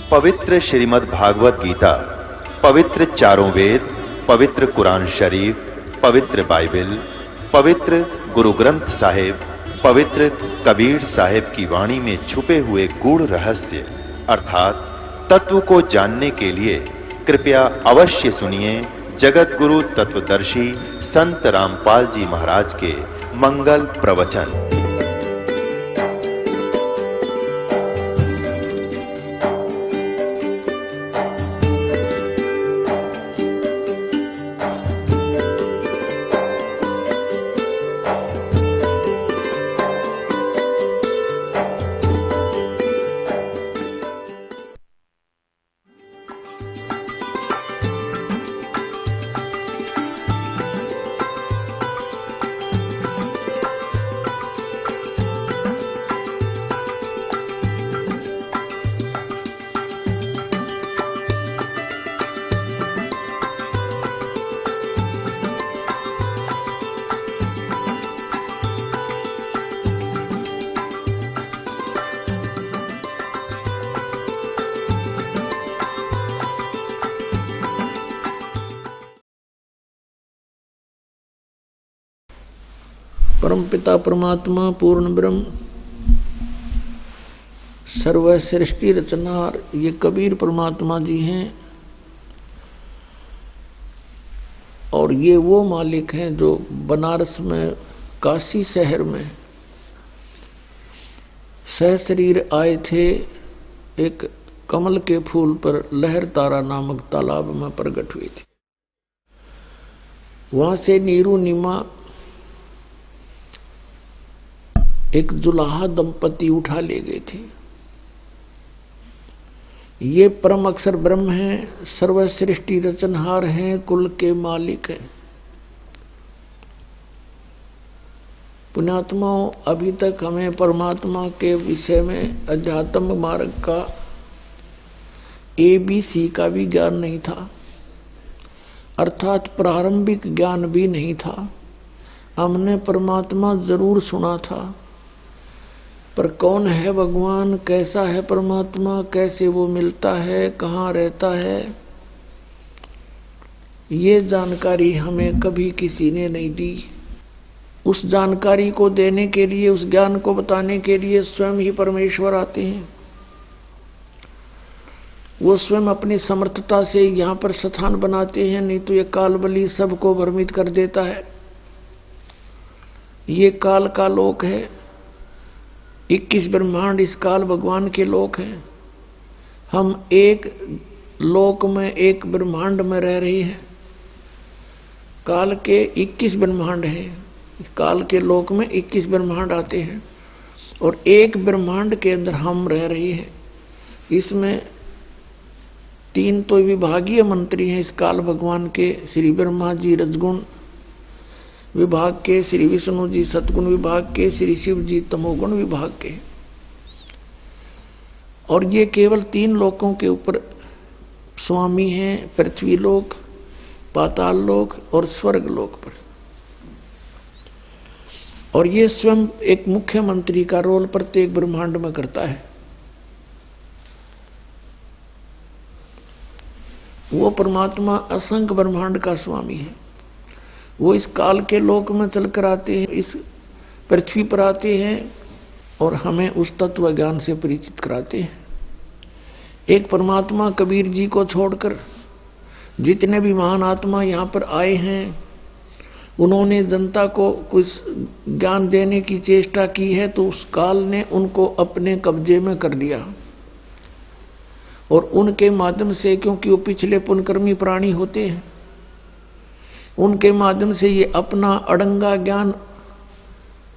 पवित्र श्रीमद् भागवत गीता, पवित्र चारों वेद, पवित्र कुरान शरीफ, पवित्र बाइबल, पवित्र गुरु ग्रंथ साहिब, पवित्र कबीर साहिब की वाणी में छुपे हुए गूढ़ रहस्य अर्थात तत्व को जानने के लिए कृपया अवश्य सुनिए जगत गुरु तत्वदर्शी संत रामपाल जी महाराज के मंगल प्रवचन। परमपिता परमात्मा पूर्ण ब्रह्म सर्व सृष्टि रचनार ये कबीर परमात्मा जी हैं और ये वो मालिक हैं जो बनारस में काशी शहर में सहशरीर आए थे। एक कमल के फूल पर लहर तारा नामक तालाब में प्रकट हुए थे। वहां से नीरू नीमा एक जुलाहा दंपति उठा ले गए थे। ये परम अक्षर ब्रह्म हैं, सर्व सृष्टि रचनहार हैं, कुल के मालिक हैं। पुण्यात्माओं, अभी तक हमें परमात्मा के विषय में अध्यात्म मार्ग का ABC का भी ज्ञान नहीं था, अर्थात प्रारंभिक ज्ञान भी नहीं था। हमने परमात्मा जरूर सुना था, पर कौन है भगवान, कैसा है परमात्मा, कैसे वो मिलता है, कहाँ रहता है, ये जानकारी हमें कभी किसी ने नहीं दी। उस जानकारी को देने के लिए, उस ज्ञान को बताने के लिए स्वयं ही परमेश्वर आते हैं। वो स्वयं अपनी समर्थता से यहाँ पर स्थान बनाते हैं, नहीं तो ये काल बली सबको भ्रमित कर देता है। ये काल का लोक है, 21 ब्रह्मांड इस काल भगवान के लोक हैं। हम एक लोक में, एक ब्रह्मांड में रह रहे हैं। काल के 21 ब्रह्मांड हैं। काल के लोक में 21 ब्रह्मांड आते हैं और एक ब्रह्मांड के अंदर हम रह रहे हैं। इसमें 3 तो विभागीय मंत्री हैं इस काल भगवान के, श्री ब्रह्मा जी रजगुण विभाग के, श्री विष्णु जी सतगुण विभाग के, श्री शिव जी तमोगुण विभाग के। और ये केवल 3 लोकों के ऊपर स्वामी हैं, पृथ्वी लोक, पाताल लोक और स्वर्ग लोक पर। और ये स्वयं एक मुख्यमंत्री का रोल प्रत्येक ब्रह्मांड में करता है। वो परमात्मा असंख्य ब्रह्मांड का स्वामी है। वो इस काल के लोक में चलकर आते हैं, इस पृथ्वी पर आते हैं और हमें उस तत्व ज्ञान से परिचित कराते हैं। एक परमात्मा कबीर जी को छोड़कर जितने भी महान आत्मा यहाँ पर आए हैं, उन्होंने जनता को कुछ ज्ञान देने की चेष्टा की है, तो उस काल ने उनको अपने कब्जे में कर लिया। और उनके माध्यम से, क्योंकि वो पिछले पुण्यकर्मी प्राणी होते हैं, उनके माध्यम से ये अपना अड़ंगा ज्ञान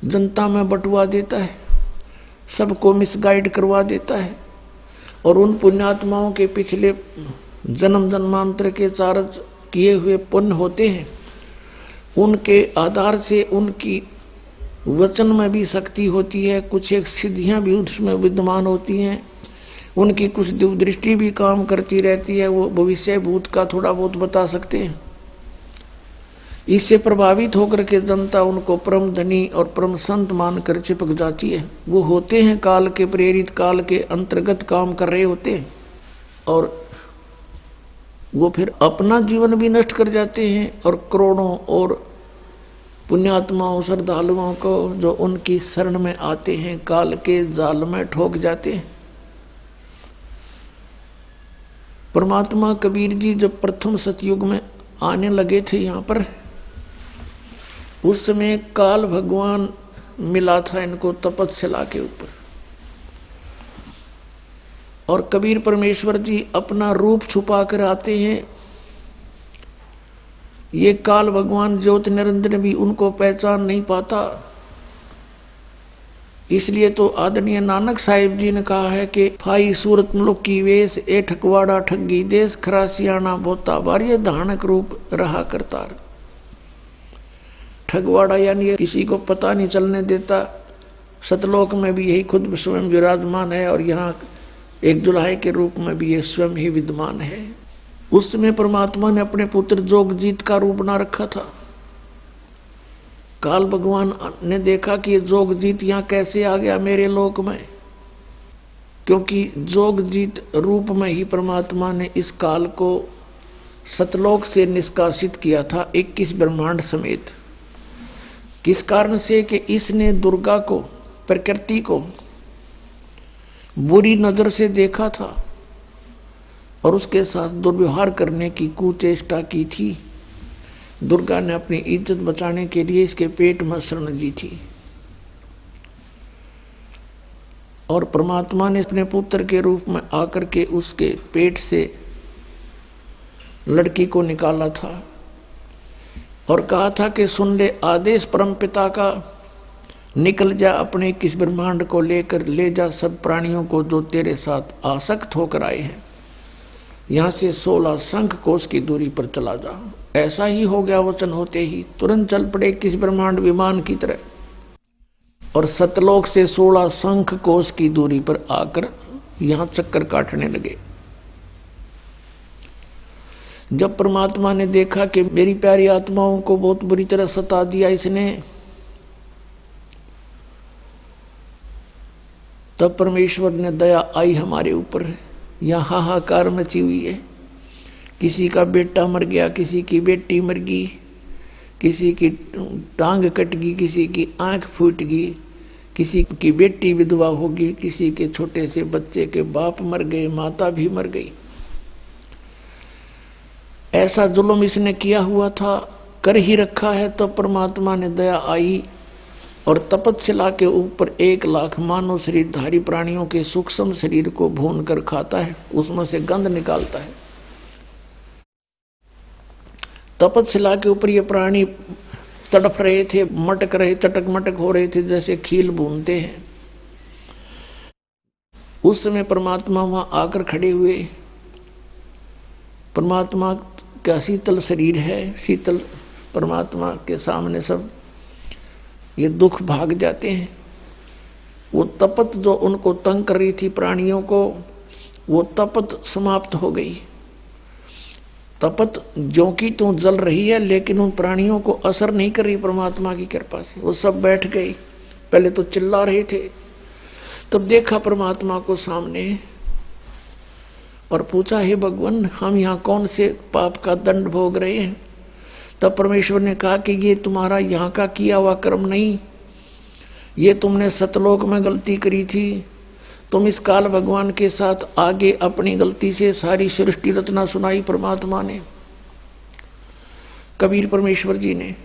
जनता में बंटवा देता है, सबको मिसगाइड करवा देता है। और उन पुण्यात्माओं के पिछले जन्म जन्मांतर के चार्ज किए हुए पुण्य होते हैं, उनके आधार से उनकी वचन में भी शक्ति होती है, कुछ एक सिद्धियां भी उसमें विद्यमान होती हैं, उनकी कुछ दृष्टि भी काम करती रहती है। वो भविष्य भूत का थोड़ा बहुत बता सकते हैं। इससे प्रभावित होकर के जनता उनको परम धनी और परम संत मानकर चिपक जाती है। वो होते हैं काल के प्रेरित, काल के अंतर्गत काम कर रहे होते हैं। और वो फिर अपना जीवन भी नष्ट कर जाते हैं और करोड़ों और पुण्यात्माओं श्रद्धालुओं को जो उनकी शरण में आते हैं काल के जाल में ठोक जाते हैं। परमात्मा कबीर जी जब प्रथम सतयुग में आने लगे थे यहाँ पर, उस समय काल भगवान मिला था इनको तपस्या के ऊपर, और कबीर परमेश्वर जी अपना रूप छुपा कर आते हैं। ये काल भगवान ज्योत निरंजन भी उनको पहचान नहीं पाता। इसलिए तो आदरणीय नानक साहिब जी ने कहा है कि फाई सूरत मुल्क की वेश ए ठकवाड़ा ठगी देश खरासियाना बोता बार, ये धानक रूप रहा करतार। ठगवाड़ा यानी किसी को पता नहीं चलने देता। सतलोक में भी यही खुद स्वयं विराजमान है और यहाँ एक दुल्हे के रूप में भी ये स्वयं ही विद्यमान है। उस समय परमात्मा ने अपने पुत्र जोगजीत का रूप बना रखा था। काल भगवान ने देखा कि ये जोगजीत यहाँ कैसे आ गया मेरे लोक में, क्योंकि जोगजीत रूप में ही परमात्मा ने इस काल को सतलोक से निष्कासित किया था 21 ब्रह्मांड समेत। किस कारण से कि इसने दुर्गा को, प्रकृति को बुरी नजर से देखा था और उसके साथ दुर्व्यवहार करने की कुचेष्टा की थी। दुर्गा ने अपनी इज्जत बचाने के लिए इसके पेट में शरण ली थी और परमात्मा ने अपने पुत्र के रूप में आकर के उसके पेट से लड़की को निकाला था और कहा था कि सुन ले आदेश परमपिता का, निकल जा अपने 21 ब्रह्मांड को लेकर, ले जा सब प्राणियों को जो तेरे साथ आसक्त होकर आए हैं, यहां से 16 शंख कोश की दूरी पर चला जा। ऐसा ही हो गया। वचन होते ही तुरंत चल पड़े 21 ब्रह्मांड विमान की तरह और सतलोक से 16 शंख कोश की दूरी पर आकर यहां चक्कर काटने लगे। जब परमात्मा ने देखा कि मेरी प्यारी आत्माओं को बहुत बुरी तरह सता दिया इसने, तब परमेश्वर ने दया आई हमारे ऊपर। यहां हाहाकार मची हुई है। किसी का बेटा मर गया, किसी की बेटी मर गई, किसी की टांग कट गई, किसी की आंख फूट गई, किसी की बेटी विधवा होगी, किसी के छोटे से बच्चे के बाप मर गए, माता भी मर गई। ऐसा जुल्म इसने किया हुआ था, कर ही रखा है। तो परमात्मा ने दया आई और तपस्या के ऊपर 1 लाख मानव शरीरधारी प्राणियों के सूक्ष्म शरीर को भून कर खाता है, उसमें से गंध निकालता है। तपस्या के ऊपर ये प्राणी तड़फ रहे थे, मटक रहे, चटक मटक हो रहे थे जैसे खील भूनते हैं। उस समय परमात्मा वहां आकर खड़े हुए। परमात्मा का शीतल शरीर है, शीतल परमात्मा के सामने सब ये दुख भाग जाते हैं। वो तपत जो उनको तंग कर रही थी प्राणियों को, वो तपत समाप्त हो गई। तपत जो की तो जल रही है लेकिन उन प्राणियों को असर नहीं कर रही परमात्मा की कृपा से। वो सब बैठ गई। पहले तो चिल्ला रहे थे, तब देखा परमात्मा को सामने और पूछा, हे भगवान, हम यहाँ कौन से पाप का दंड भोग रहे हैं? तब परमेश्वर ने कहा कि ये तुम्हारा यहाँ का किया हुआ कर्म नहीं, ये तुमने सतलोक में गलती करी थी। तुम इस काल भगवान के साथ आगे अपनी गलती से सारी सृष्टि रचना सुनाई परमात्मा ने, कबीर परमेश्वर जी ने।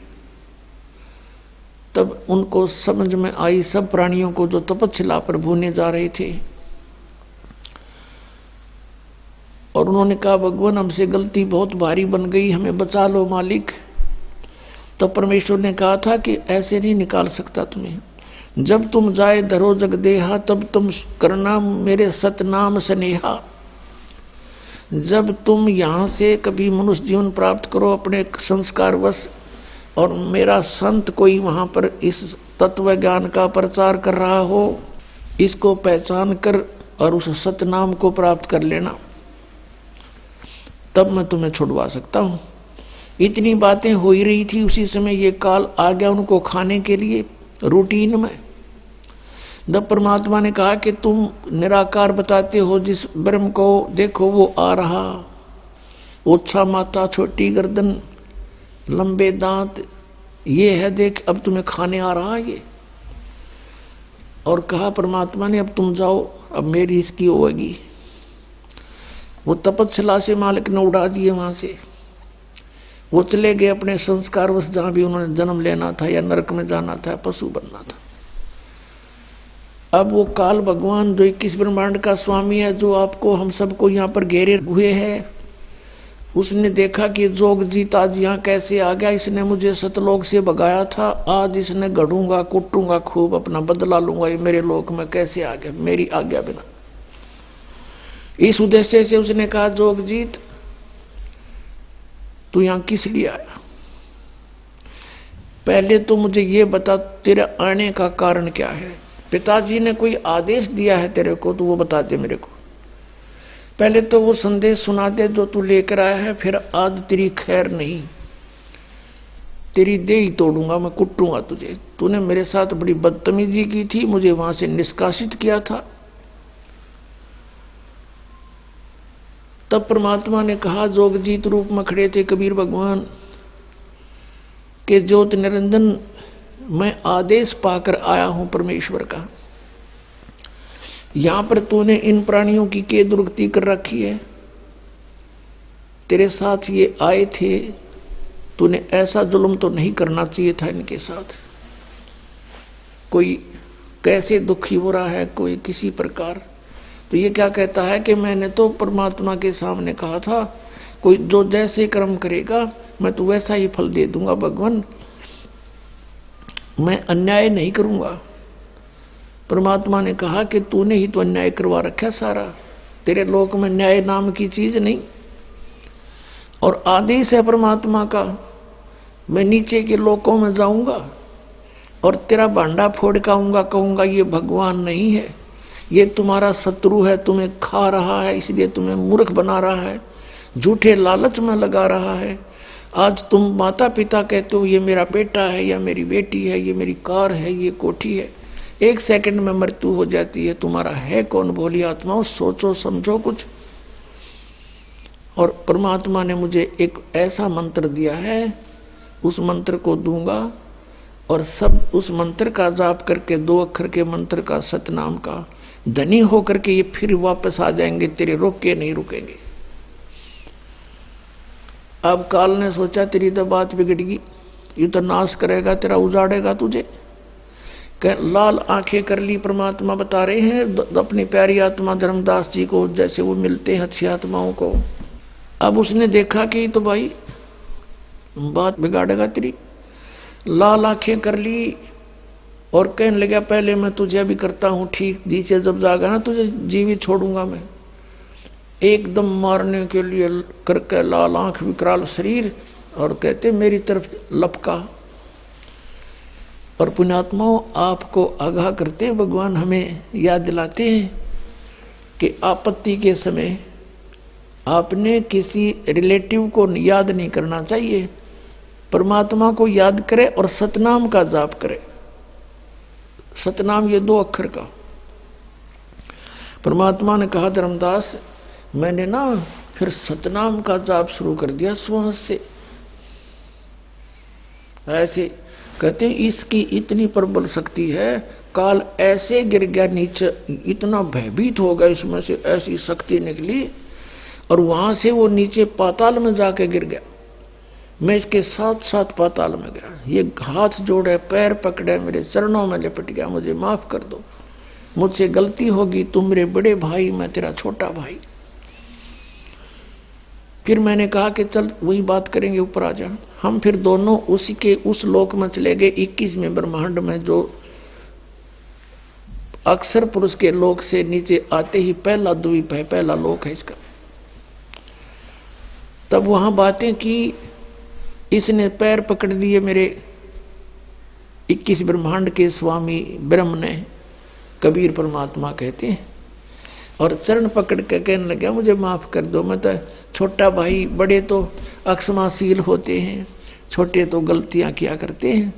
तब उनको समझ में आई सब प्राणियों को जो तपस्या पर भूने जा रहे थे, और उन्होंने कहा, भगवान हमसे गलती बहुत भारी बन गई, हमें बचा लो मालिक। तब परमेश्वर ने कहा था कि ऐसे नहीं निकाल सकता तुम्हें। जब तुम जाए धरो जगदेहा, तब तुम करना मेरे सतनाम स्नेहा। जब तुम यहाँ से कभी मनुष्य जीवन प्राप्त करो अपने संस्कार वश, और मेरा संत कोई वहाँ पर इस तत्व ज्ञान का प्रचार कर रहा हो, इसको पहचान कर और उस सतनाम को प्राप्त कर लेना, तब मैं तुम्हें छुड़वा सकता हूँ। इतनी बातें हो ही रही थी। उसी समय ये काल आ गया उनको खाने के लिए रूटीन में। जब परमात्मा ने कहा कि तुम निराकार बताते हो जिस ब्रह्म को, देखो वो आ रहा, ओछा माथा, छोटी गर्दन, लंबे दांत, ये है, देख अब तुम्हें खाने आ रहा ये। और कहा परमात्मा ने अब तुम जाओ, अब मेरी इसकी होगी। वो तपस्या से मालिक ने उड़ा दिए वहां से। वो चले गए अपने संस्कारवश जहां भी उन्होंने जन्म लेना था, या नरक में जाना था, पशु बनना था। अब वो काल भगवान जो 21 ब्रह्मांड का स्वामी है, जो आपको हम सबको यहाँ पर घेरे हुए है, उसने देखा कि जोग जीत आज यहाँ कैसे आ गया। इसने मुझे सतलोक से भगाया था, आज इसने गढ़ूंगा, कुटूंगा खूब, अपना बदला लूंगा। ये मेरे लोक में कैसे आ गया मेरी आज्ञा बिना। इस उद्देश्य से उसने कहा, जोग जीत तू यहां किस लिए आया? पहले तो मुझे ये बता, तेरे आने का कारण क्या है? पिताजी ने कोई आदेश दिया है तेरे को तो वो बता दे मेरे को। पहले तो वो संदेश सुना दे जो तू लेकर आया है, फिर आज तेरी खैर नहीं, तेरी देह ही तोड़ूंगा मैं, कुटूंगा तुझे। तूने मेरे साथ बड़ी बदतमीजी की थी, मुझे वहां से निष्कासित किया था। तब परमात्मा ने कहा, जोगजीत रूप में खड़े थे कबीर भगवान के, ज्योत निरंजन मैं आदेश पाकर आया हूं परमेश्वर का। यहां पर तूने इन प्राणियों की क्या दुर्गति कर रखी है? तेरे साथ ये आए थे, तूने ऐसा जुल्म तो नहीं करना चाहिए था इनके साथ। कोई कैसे दुखी हो रहा है, कोई किसी प्रकार। तो ये क्या कहता है कि मैंने तो परमात्मा के सामने कहा था, कोई जो जैसे कर्म करेगा मैं तो वैसा ही फल दे दूंगा भगवान, मैं अन्याय नहीं करूंगा। परमात्मा ने कहा कि तूने ही तो अन्याय करवा रखा सारा, तेरे लोक में न्याय नाम की चीज नहीं। और आदेश है परमात्मा का, मैं नीचे के लोकों में जाऊंगा और तेरा भांडा फोड़ के आऊंगा, कहूंगा ये भगवान नहीं है, ये तुम्हारा शत्रु है, तुम्हें खा रहा है, इसलिए तुम्हें मूर्ख बना रहा है, झूठे लालच में लगा रहा है। आज तुम माता पिता कहते हो ये मेरा बेटा है या मेरी बेटी है, ये मेरी कार है, ये कोठी है, एक सेकंड में मृत्यु हो जाती है। तुम्हारा है कौन? भोली आत्माओं, सोचो समझो कुछ। और परमात्मा ने मुझे एक ऐसा मंत्र दिया है, उस मंत्र को दूंगा और सब उस मंत्र का जाप करके, 2 अक्षर के मंत्र का, सतनाम का धनी होकर के ये फिर वापस आ जाएंगे, तेरे रोक के नहीं रुकेंगे। अब काल ने सोचा तेरी तो बात बिगड़ गई, ये तो नाश करेगा, तेरा उजाड़ेगा तुझे। लाल आंखें कर ली। परमात्मा बता रहे हैं अपनी प्यारी आत्मा धर्मदास जी को, जैसे वो मिलते हैं अच्छी आत्माओं को। अब उसने देखा कि तो भाई बात बिगाड़ेगा तेरी। लाल आंखें कर ली और कहने लगा, पहले मैं तुझे अभी करता हूं ठीक, जीसे जब जागा ना तुझे जीवित छोड़ूंगा मैं। एकदम मारने के लिए करके लाल आंख, विकराल शरीर, और कहते मेरी तरफ लपका। और पुण्यात्माओं, आपको आगाह करते भगवान हमें याद दिलाते हैं कि आपत्ति के समय आपने किसी रिलेटिव को याद नहीं करना चाहिए, परमात्मा को याद करे और सतनाम का जाप करे। सतनाम ये 2 अक्षर का। परमात्मा ने कहा, धर्मदास मैंने ना फिर सतनाम का जाप शुरू कर दिया श्वास से। ऐसे कहते हैं इसकी इतनी प्रबल शक्ति है, काल ऐसे गिर गया नीचे, इतना भयभीत हो गया, इसमें से ऐसी शक्ति निकली और वहां से वो नीचे पाताल में जाके गिर गया। मैं इसके साथ साथ पाताल में गया, ये हाथ जोड़े, पैर पकड़े, मेरे चरणों में लिपट गया, मुझे माफ कर दो, मुझसे गलती होगी, तुम मेरे बड़े भाई, मैं तेरा छोटा भाई। फिर मैंने कहा कि चल वही बात करेंगे, ऊपर आ जा। हम फिर दोनों उसी के उस लोक में चले गए, 21वें ब्रह्मांड में, जो अक्षर पुरुष के लोक से नीचे आते ही पहला द्वीप है, पहला लोक है इसका। तब वहां बातें की, इसने पैर पकड़ लिए मेरे 21 ब्रह्मांड के स्वामी ब्रह्म ने, कबीर परमात्मा कहते हैं, और चरण पकड़ कर कहने लगा मुझे माफ कर दो, मैं तो छोटा भाई, बड़े तो अक्षमाशील होते हैं, छोटे तो गलतियां किया करते हैं।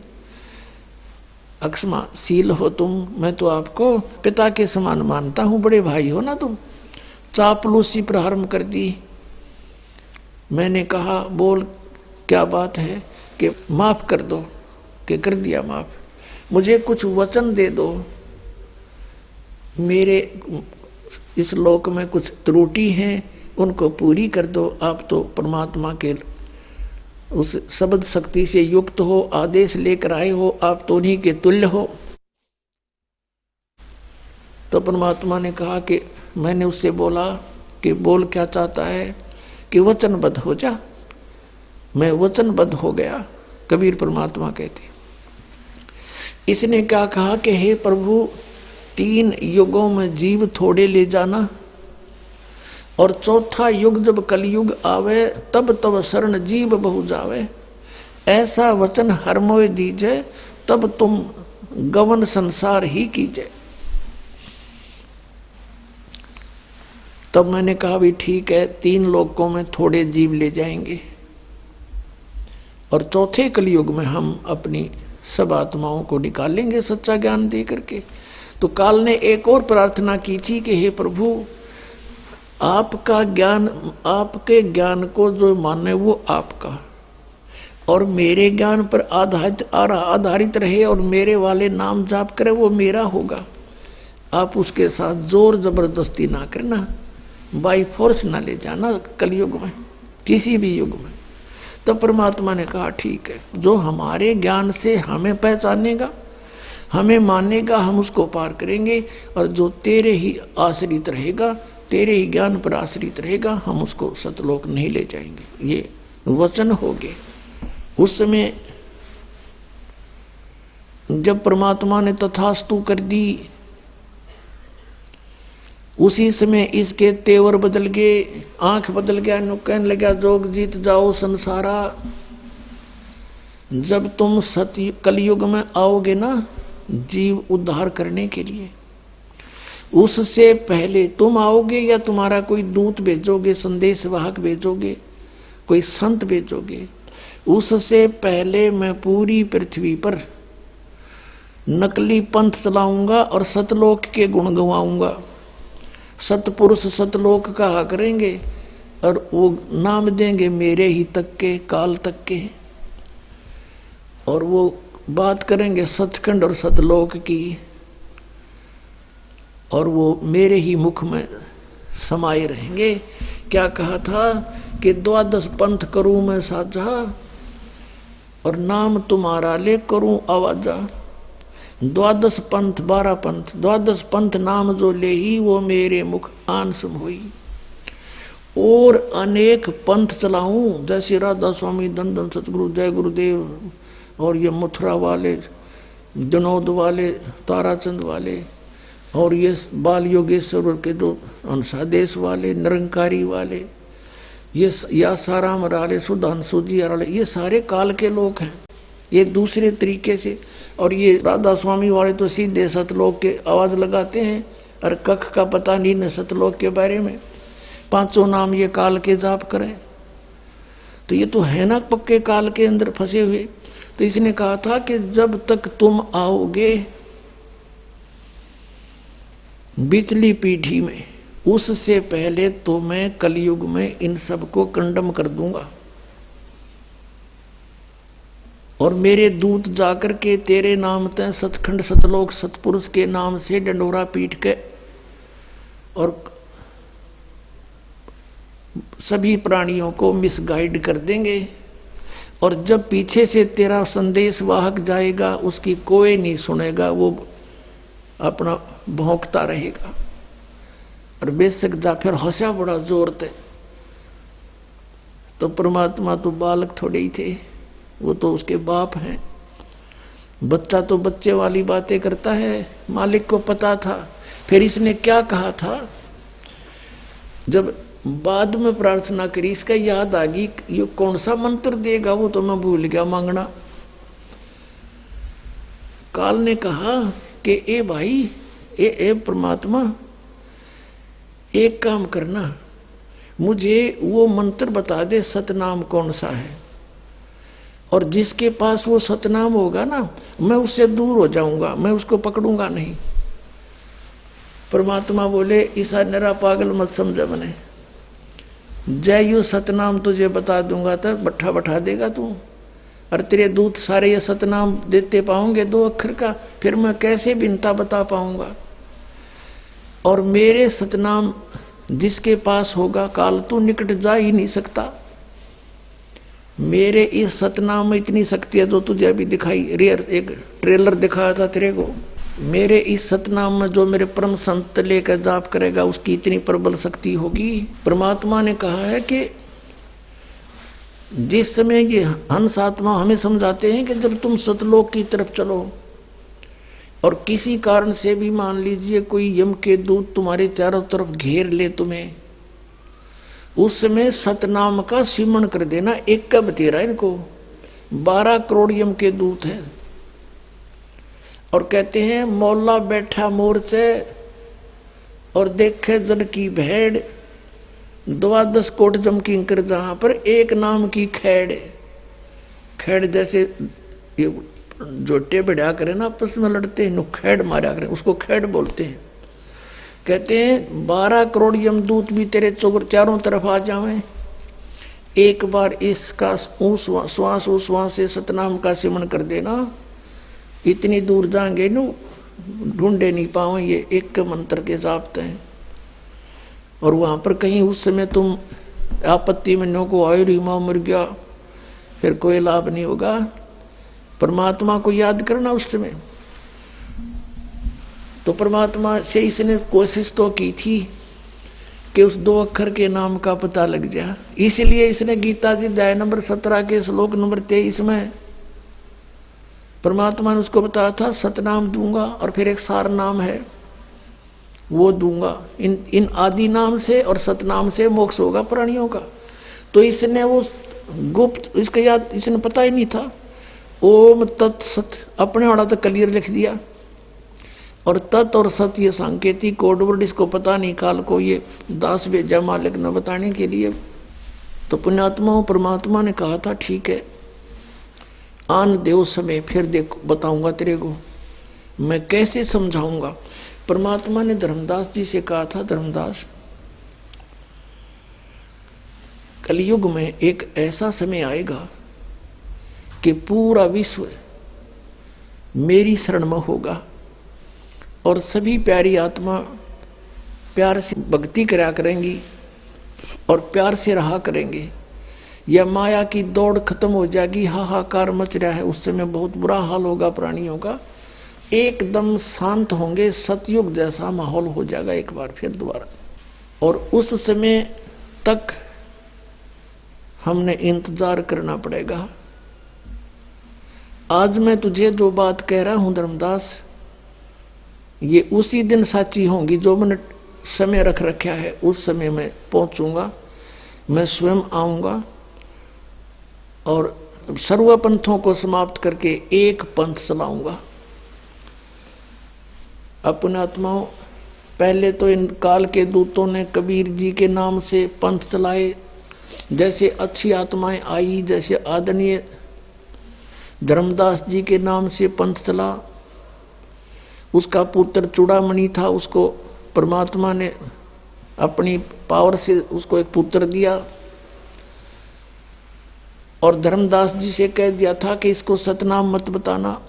अक्षमाशील हो तुम, मैं तो आपको पिता के समान मानता हूं, बड़े भाई हो ना तुम। चापलूसी प्रारंभ कर दी। मैंने कहा बोल क्या बात है, कि माफ कर दो, कि कर दिया माफ, मुझे कुछ वचन दे दो, मेरे इस लोक में कुछ त्रुटि हैं उनको पूरी कर दो। आप तो परमात्मा के उस शब्द शक्ति से युक्त हो, आदेश लेकर आए हो, आप तो उन्हीं के तुल्य हो। तो परमात्मा ने कहा कि मैंने उससे बोला कि बोल क्या चाहता है, कि वचनबद्ध हो जा। मैं वचनबद्ध हो गया, कबीर परमात्मा कहते। इसने क्या कहा कि हे प्रभु, 3 युगों में जीव थोड़े ले जाना, और चौथा युग जब कलयुग आवे, तब तब शरण जीव बहु जावे। ऐसा वचन हर मोय दीजे, तब तुम गवन संसार ही कीजे। तब मैंने कहा भी ठीक है, 3 लोकों में थोड़े जीव ले जाएंगे, और चौथे कलयुग में हम अपनी सब आत्माओं को निकालेंगे सच्चा ज्ञान दे करके। तो काल ने एक और प्रार्थना की थी कि हे प्रभु, आपका ज्ञान, आपके ज्ञान को जो माने वो आपका, और मेरे ज्ञान पर आधारित रहे, और मेरे वाले नाम जाप करे वो मेरा होगा। आप उसके साथ जोर जबरदस्ती ना करना, बाई फोर्स ना ले जाना कलयुग में, किसी भी युग में। तो परमात्मा ने कहा ठीक है, जो हमारे ज्ञान से हमें पहचानेगा, हमें मानेगा, हम उसको पार करेंगे, और जो तेरे ही आश्रित रहेगा, तेरे ही ज्ञान पर आश्रित रहेगा, हम उसको सतलोक नहीं ले जाएंगे। ये वचन हो गए। उस समय जब परमात्मा ने तथास्तु कर दी, उसी समय इसके तेवर बदल गए, आंख बदल गया, कहने लगा जोग जीत जाओ संसारा। जब तुम सत्य कलयुग में आओगे ना जीव उद्धार करने के लिए, उससे पहले तुम आओगे या तुम्हारा कोई दूत भेजोगे, संदेशवाहक भेजोगे, कोई संत भेजोगे, उससे पहले मैं पूरी पृथ्वी पर नकली पंथ चलाऊंगा और सतलोक के गुण गवाऊंगा। सतपुरुष सतलोक कहा करेंगे, और वो नाम देंगे मेरे ही तक के, काल तक के, और वो बात करेंगे सचखंड और सतलोक की, और वो मेरे ही मुख में समाये रहेंगे। क्या कहा था कि 12 पंथ करूं मैं साझा, और नाम तुम्हारा ले करूं आवाजा। 12 पंथ 12 पंथ, 12 पंथ नाम जो ले ही, वो मेरे मुख आन सम हुई। और अनेक पंथ चलाऊं, जैसे राधा स्वामी, दंदन सतगुरु, जय गुरुदेव, और ये मथुरा वाले, जनौद वाले, ताराचंद वाले, और ये बाल योगेश्वर के दो अंशादेश वाले, निरंकारी वाले, ये यासाराम वाले, सुधांशु जी वाले, ये सारे काल के लोग हैं, ये दूसरे तरीके से। और ये राधा स्वामी वाले तो सीधे सतलोक के आवाज लगाते हैं, और कख का पता नहीं न सतलोक के बारे में। 5 नाम ये काल के जाप करें, तो ये तो है ना पक्के काल के अंदर फंसे हुए। तो इसने कहा था कि जब तक तुम आओगे बिचली पीढ़ी में, उससे पहले तो मैं कलयुग में इन सबको कंडम कर दूंगा, और मेरे दूत जाकर के तेरे नाम तय सतखंड सतलोक सतपुरुष के नाम से डंडोरा पीट के और सभी प्राणियों को मिसगाइड कर देंगे। और जब पीछे से तेरा संदेश वाहक जाएगा, उसकी कोई नहीं सुनेगा, वो अपना भौंकता रहेगा। और बेशक जाफर हंसा बड़ा जोर थे। तो परमात्मा तो बालक थोड़े ही थे, वो तो उसके बाप हैं। बच्चा तो बच्चे वाली बातें करता है, मालिक को पता था। फिर इसने क्या कहा था, जब बाद में प्रार्थना करी, इसका याद आ गई, ये कौन सा मंत्र देगा, वो तो मैं भूल गया मांगना। काल ने कहा कि ए भाई, ए परमात्मा, एक काम करना, मुझे वो मंत्र बता दे, सतनाम कौन सा है, और जिसके पास वो सतनाम होगा ना, मैं उससे दूर हो जाऊंगा, मैं उसको पकड़ूंगा नहीं। परमात्मा बोले ईसा नरा पागल मत समझ मने, जय यू सतनाम तुझे बता दूंगा तब बैठा बैठा देगा तू। और तेरे दूत सारे ये सतनाम देते पाऊंगे 2 अक्षर का, फिर मैं कैसे बिनता बता पाऊंगा। और मेरे सतनाम जिसके पास होगा काल तू निकट जा ही नहीं सकता। मेरे इस सतनाम में इतनी शक्ति है जो तुझे अभी दिखाई, रियर एक ट्रेलर दिखाया था तेरे को। मेरे इस सतनाम में जो मेरे परम संत लेकर जाप करेगा उसकी इतनी प्रबल शक्ति होगी। परमात्मा ने कहा है कि जिस समय ये हंस आत्मा हमें समझाते हैं कि जब तुम सतलोक की तरफ चलो और किसी कारण से भी मान लीजिए कोई यम के दूत तुम्हारे चारों तरफ घेर ले तुम्हें, उस समय सतनाम का सिमरण कर देना। एक का बतेरा इनको 12 करोड़ यम के दूत हैं और कहते हैं मौला बैठा मोर्चे और देखे जन की भेड़, 12 कोट जम की कर जहां पर एक नाम की खैड़ जैसे ये जोटे बढ़िया करे ना आपस में लड़ते हैं, खैड़ मारा करें, उसको खैड़ बोलते हैं। कहते हैं 12 करोड़ यमदूत भी तेरे चारों तरफ आ जावें, एक बार इसका श्वास से सतनाम का सिमरण कर देना, इतनी दूर जाएंगे नु ढूंढे नहीं पाओ, ये एक मंत्र के जापते हैं। और वहां पर कहीं उस समय तुम आपत्ति में नो को आयु रीमा मर गया, फिर कोई लाभ नहीं होगा। परमात्मा को याद करना उस समय। तो परमात्मा से इसने कोशिश तो की थी कि उस 2 अक्षर के नाम का पता लग जाए, इसलिए इसने गीता जी अध्याय नंबर 17 के श्लोक नंबर 23 में परमात्मा ने उसको बताया था सतनाम दूंगा और फिर एक सार नाम है वो दूंगा। इन आदि नाम से और सतनाम से मोक्ष होगा प्राणियों का। तो इसने वो गुप्त, इसका याद इसने पता ही नहीं था। ओम तत् सत अपने वाला तो क्लियर लिख दिया, और तत् और सत ये सांकेतिक कोड वर्ड, इसको पता नहीं काल को ये दास भेजा मालिक न बताने के लिए। तो पुण्यात्मा परमात्मा ने कहा था ठीक है आन देव समय, फिर देख बताऊंगा तेरे को मैं कैसे समझाऊंगा। परमात्मा ने धर्मदास जी से कहा था धर्मदास कलयुग में एक ऐसा समय आएगा कि पूरा विश्व मेरी शरण में होगा और सभी प्यारी आत्मा प्यार से भक्ति करा करेंगी और प्यार से रहा करेंगे। यह माया की दौड़ खत्म हो जाएगी, हाहाकार मच रहा है, उस समय बहुत बुरा हाल होगा प्राणियों का, एकदम शांत होंगे, सतयुग जैसा माहौल हो जाएगा एक बार फिर दोबारा। और उस समय तक हमने इंतजार करना पड़ेगा। आज मैं तुझे जो बात कह रहा हूं धर्मदास, ये उसी दिन साची होंगी जो मैंने समय रख रखा है। उस समय मैं पहुंचूंगा, मैं स्वयं आऊंगा और सर्व पंथों को समाप्त करके एक पंथ चलाऊंगा। अपने आत्माओं, पहले तो इन काल के दूतों ने कबीर जी के नाम से पंथ चलाए, जैसे अच्छी आत्माएं आई, जैसे आदरणीय धर्मदास जी के नाम से पंथ चला। उसका पुत्र चूड़ामणि था, उसको परमात्मा ने अपनी पावर से उसको एक पुत्र दिया और धर्मदास जी से कह दिया था कि इसको सतनाम मत बताना,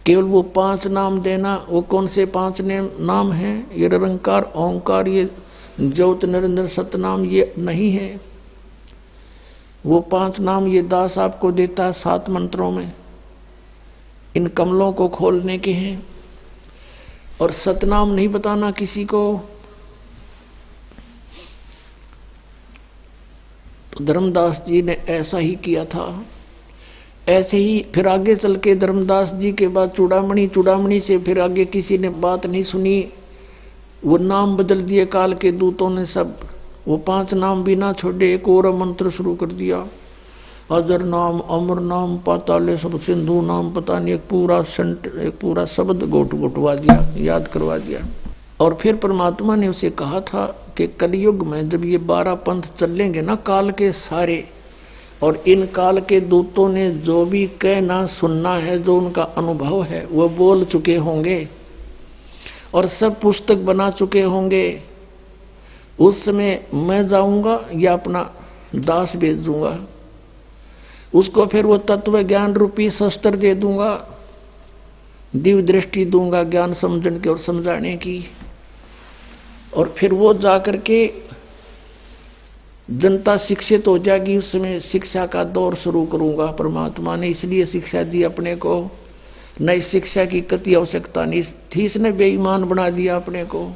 केवल वो 5 नाम देना। वो कौन से 5 नाम हैं? ये निरंकार ओंकार, ये ज्योत निरंजन सतनाम, ये नहीं है। वो 5 नाम ये दास आपको देता है 7 मंत्रों में, इन कमलों को खोलने के हैं। और सतनाम नहीं बताना किसी को। तो धर्मदास जी ने ऐसा ही किया था। ऐसे ही फिर आगे चल के धर्मदास जी के बाद चूड़ामणि से फिर आगे किसी ने बात नहीं सुनी, वो नाम बदल दिए काल के दूतों ने सब। वो 5 नाम भी ना छोड़े, एक और मंत्र शुरू कर दिया, अजर नाम, अमर नाम, पाताले सब, सिंधु नाम, पता नहीं एक पूरा शब्द गोटवा दिया, याद करवा दिया। और फिर परमात्मा ने उसे कहा था कि कलयुग में जब ये 12 पंथ चलेंगे ना काल के सारे, और इन काल के दूतों ने जो भी कहना सुनना है, जो उनका अनुभव है, वो बोल चुके होंगे और सब पुस्तक बना चुके होंगे। उस समय मैं जाऊंगा या अपना दास भेज दूंगा, उसको फिर वो तत्व ज्ञान रूपी शस्त्र दे दूंगा, दिव्य दृष्टि दूंगा ज्ञान समझने की और समझाने की, और फिर वो जाकर के जनता शिक्षित हो जाएगी। उस समय शिक्षा का दौर शुरू करूंगा। परमात्मा ने इसलिए शिक्षा दी अपने को, नई शिक्षा की कति आवश्यकता नहीं थी। इसने बेईमान बना दिया अपने को,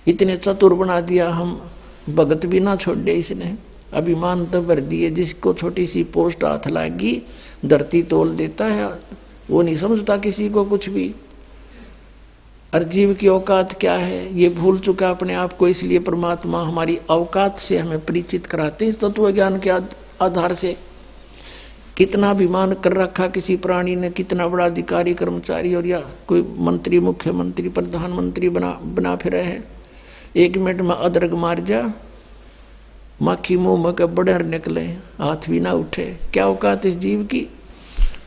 इतने चतुर बना दिया, हम भगत भी ना छोड़े इसने। अभिमान तो भर दिए, जिसको छोटी सी पोस्ट हाथ लागी धरती तोल देता है, वो नहीं समझता किसी को कुछ भी। और जीव की औकात क्या है ये भूल चुका अपने आप को। इसलिए परमात्मा हमारी औकात से हमें परिचित कराते हैं इस तत्व ज्ञान के आधार से। कितना अभिमान कर रखा किसी प्राणी ने, कितना बड़ा अधिकारी कर्मचारी और या कोई मंत्री, मुख्यमंत्री, प्रधानमंत्री बना फिरे है। 1 मिनट में अदरक मार जा, माखी मुंह में के बड़े निकले, हाथ भी ना उठे। क्या औकात इस जीव की।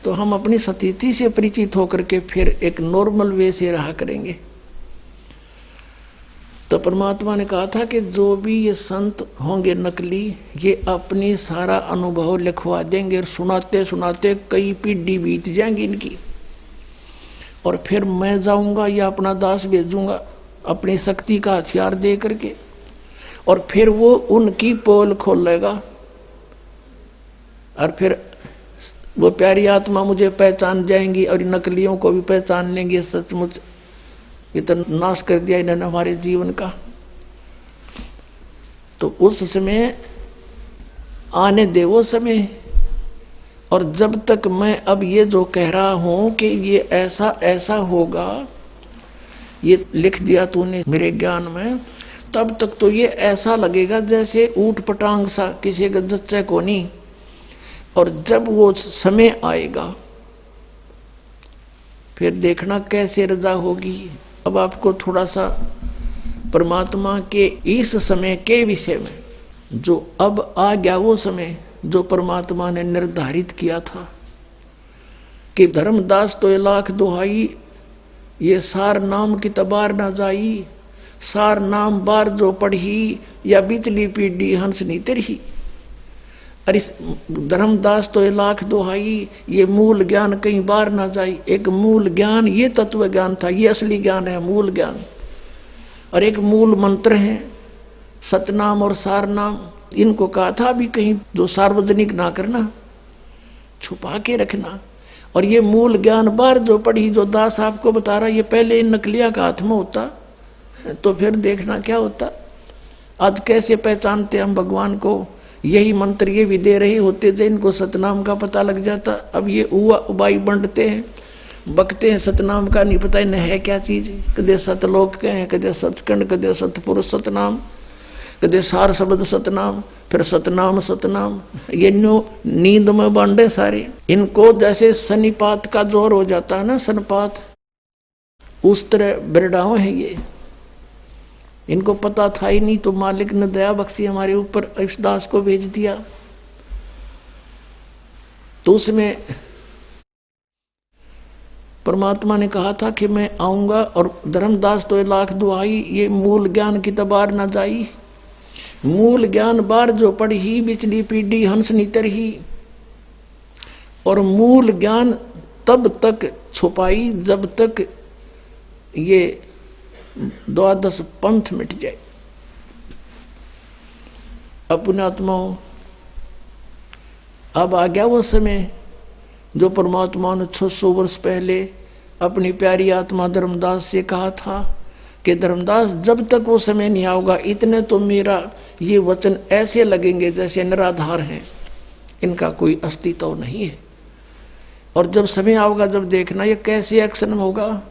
तो हम अपनी स्थिति से परिचित होकर के फिर एक नॉर्मल वे से रहा करेंगे। तो परमात्मा ने कहा था कि जो भी ये संत होंगे नकली, ये अपनी सारा अनुभव लिखवा देंगे और सुनाते सुनाते कई पीढ़ी बीत जाएंगी इनकी। और फिर मैं जाऊंगा या अपना दास भेजूंगा अपनी शक्ति का हथियार दे करके, और फिर वो उनकी पोल खोलेगा और फिर वो प्यारी आत्मा मुझे पहचान जाएंगी और नकलियों को भी पहचान लेंगे। सचमुच ये तो नाश कर दिया इन्होंने हमारे जीवन का। तो उस समय आने दे वो समय। और जब तक मैं अब ये जो कह रहा हूं कि ये ऐसा ऐसा होगा, ये लिख दिया तूने मेरे ज्ञान में, तब तक तो ये ऐसा लगेगा जैसे ऊट पटांग सा, किसी का जच्चे को नहीं। और जब वो समय आएगा फिर देखना कैसे रजा होगी। अब आपको थोड़ा सा परमात्मा के इस समय के विषय में, जो अब आ गया वो समय जो परमात्मा ने निर्धारित किया था कि धर्मदास तो 1 लाख दुहाई, ये सार नाम की तबार न जाई, सार नाम बार जो पढ़ी, या बिचली पीढ़ी हंस नी तरही। और इस धर्मदास तो 1 लाख दुहाई, ये मूल ज्ञान कहीं बार ना जाए। एक मूल ज्ञान ये तत्व ज्ञान था, ये असली ज्ञान है मूल ज्ञान। और एक मूल मंत्र है सतनाम और सार नाम। इनको कहा था भी कहीं जो सार्वजनिक ना करना, छुपा के रखना। और ये मूल ज्ञान बार जो पढ़ी, जो दास आपको बता रहा, ये पहले इन नकलिया का हाथ में होता तो फिर देखना क्या होता। आज कैसे पहचानते हम भगवान को। यही मंत्र ये भी दे रहे होते थे, इनको सतनाम का पता लग जाता। अब ये उबाई बंटते हैं, बकते हैं, सतनाम का नहीं पता इन्हें है क्या चीज। कदे सतलोक कहें, कदे सचखंड, कदे सतपुरुष सतनाम, कदे सार शब्द सतनाम, फिर सतनाम सतनाम। ये नींद में बांटे सारे। इनको जैसे सन्निपात का जोर हो जाता है ना, सन्निपात, उस तरह बिरडाव है ये। इनको पता था ही नहीं, तो मालिक ने दया बख्शी हमारे ऊपर, इस दास को भेज दिया। तो उसमें परमात्मा ने कहा था कि मैं आऊंगा और धर्मदास तो 1 लाख दुहाई, ये मूल ज्ञान की तबार न जाई। मूल ज्ञान बार जो पढ़ी, बिचली पीढ़ी हंस नीतर ही। और मूल ज्ञान तब तक छुपाई जब तक ये 12 पंथ मिट जाए। अपने आत्माओं, अब आ गया वो समय जो परमात्मा ने 600 वर्ष पहले अपनी प्यारी आत्मा धर्मदास से कहा था कि धर्मदास जब तक वो समय नहीं आओगा, इतने तो मेरा ये वचन ऐसे लगेंगे जैसे निराधार हैं, इनका कोई अस्तित्व नहीं है। और जब समय आओगा, जब देखना ये कैसे एक्शन होगा।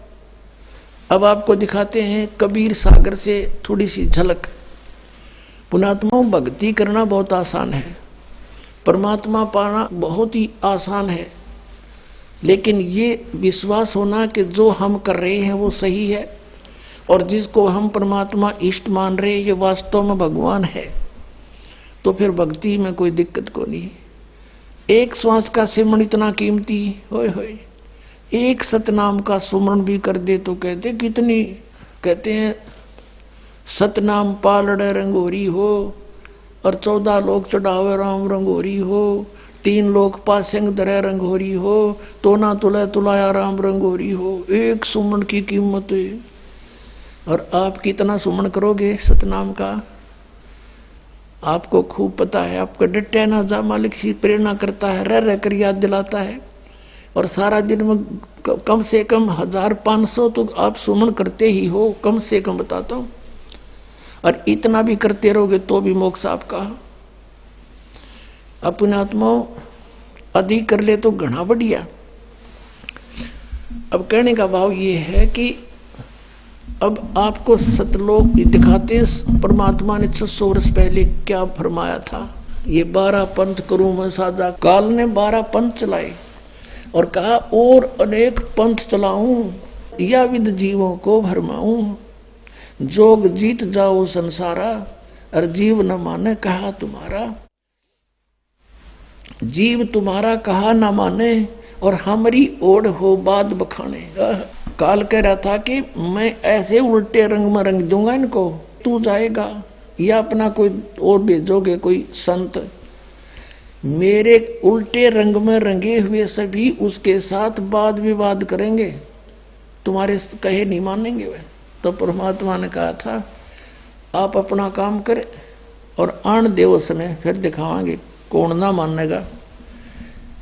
अब आपको दिखाते हैं कबीर सागर से थोड़ी सी झलक। पुणात्माओं, भक्ति करना बहुत आसान है, परमात्मा पाना बहुत ही आसान है, लेकिन ये विश्वास होना कि जो हम कर रहे हैं वो सही है और जिसको हम परमात्मा इष्ट मान रहे हैं ये वास्तव में भगवान है। तो फिर भक्ति में कोई दिक्कत को नहीं। एक श्वास का सिमरण इतना कीमती, होय होय, एक सतनाम का सुमरण भी कर दे तो कहते कितनी, कहते हैं सतनाम पालड़े रंगोरी हो, और 14 लोग चढ़ावे राम रंगोरी हो, 3 लोग पासेंग दरे रंगोरी हो, तो ना तुले तुलाया राम रंगोरी हो। एक सुमन की कीमत है। और आप कितना सुमन करोगे सतनाम का, आपको खूब पता है। आपका डटे ना जा मालिक सी प्रेरणा करता है, रह रह कर याद दिलाता है। और सारा दिन में कम से कम 1500 तो आप सुमन करते ही हो, कम से कम बताता हूं। और इतना भी करते रहोगे तो भी मोक्ष आपका। अपने आत्मा अधिक कर ले तो घना बढ़िया। अब कहने का भाव ये है कि अब आपको सतलोक दिखाते हैं। परमात्मा ने 600 वर्ष पहले क्या फरमाया था। ये 12 पंथ करूं मैं साझा। काल ने 12 पंथ चलाए और कहा और अनेक पंथ चलाऊं, या विद जीवों को भरमाऊं। जोग जीत जाओ संसारा, और जीव न माने कहा तुम्हारा। जीव तुम्हारा कहा न माने, और हमारी ओढ़ हो बाद बखाने। काल कह रहा था कि मैं ऐसे उल्टे रंग में रंग दूंगा इनको, तू जाएगा या अपना कोई और भेजोगे कोई संत, मेरे उल्टे रंग में रंगे हुए सभी उसके साथ वाद विवाद करेंगे, तुम्हारे कहे नहीं मानेंगे वे। तो परमात्मा ने कहा था आप अपना काम करें और आन देव समय फिर दिखावांगे कौन ना मानेगा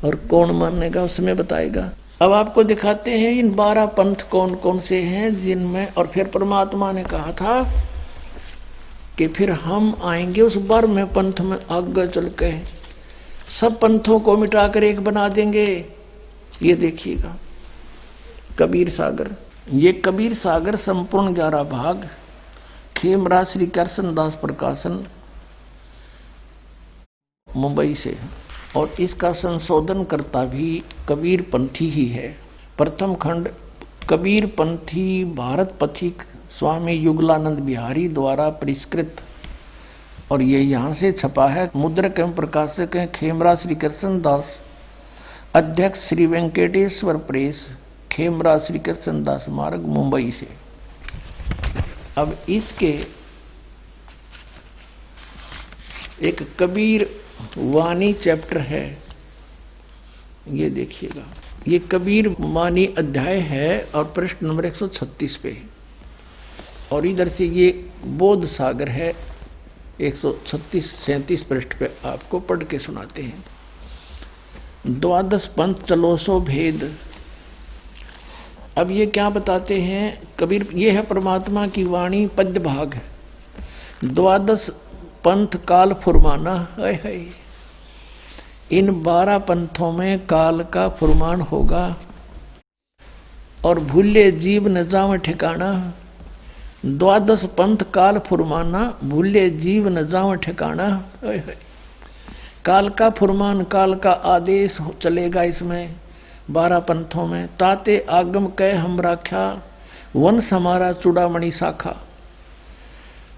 और कौन मानेगा, उसमें बताएगा। अब आपको दिखाते हैं इन 12 पंथ कौन कौन से हैं जिनमें। और फिर परमात्मा ने कहा था कि फिर हम आएंगे उस 12वें पंथ में, आगे चल के सब पंथों को मिटाकर एक बना देंगे। ये देखिएगा कबीर सागर। ये कबीर सागर संपूर्ण 11 भाग, खेमराज श्री कृष्ण दास प्रकाशन मुंबई से, और इसका संशोधन करता भी कबीर पंथी ही है। प्रथम खंड कबीर पंथी भारत पथिक स्वामी युगलानंद बिहारी द्वारा परिष्कृत, और ये यहाँ से छपा है। मुद्रक एवं प्रकाशक हैं खेमराज श्री कृष्ण दास, अध्यक्ष श्री वेंकटेश्वर प्रेस, खेमराज श्री कृष्ण दास मार्ग मुंबई से। अब इसके एक कबीर वाणी चैप्टर है, ये देखिएगा। ये कबीर वाणी अध्याय है और पृष्ठ नंबर 136 पे, और इधर से ये बोध सागर है 136-37 पृष्ठ पे। आपको पढ़ के सुनाते हैं। 12 पंथ चलो सो भेद। अब ये क्या बताते हैं कबीर, ये है परमात्मा की वाणी पद्य भाग। 12 पंथ काल फुरमाना है। इन 12 पंथों में काल का फुरमान होगा, और भूले जीव न जाव ठिकाना। 12 पंथ काल फुरमाना, भूले जीव न जाव ठिकाना। काल का फुरमान, काल का आदेश चलेगा इसमें 12 पंथों में। ताते आगम कह हम राख्या, वंश हमारा चूड़ामणि शाखा।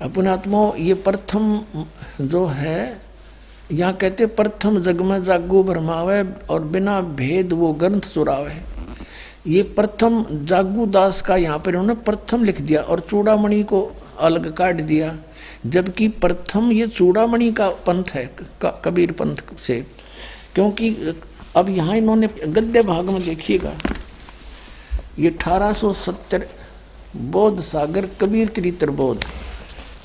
अपने आत्मा ये प्रथम जो है, यहाँ कहते प्रथम जग में जागू भरमावे, और बिना भेद वो ग्रंथ चुरावे। ये प्रथम जागू दास का यहाँ पर उन्होंने प्रथम लिख दिया और चूड़ामणि को अलग काट दिया, जबकि प्रथम ये चूड़ामणि का पंथ है कबीर पंथ से। क्योंकि अब यहाँ इन्होंने गद्य भाग में देखिएगा, ये 1870 बोध सागर कबीर चरित्र बोध,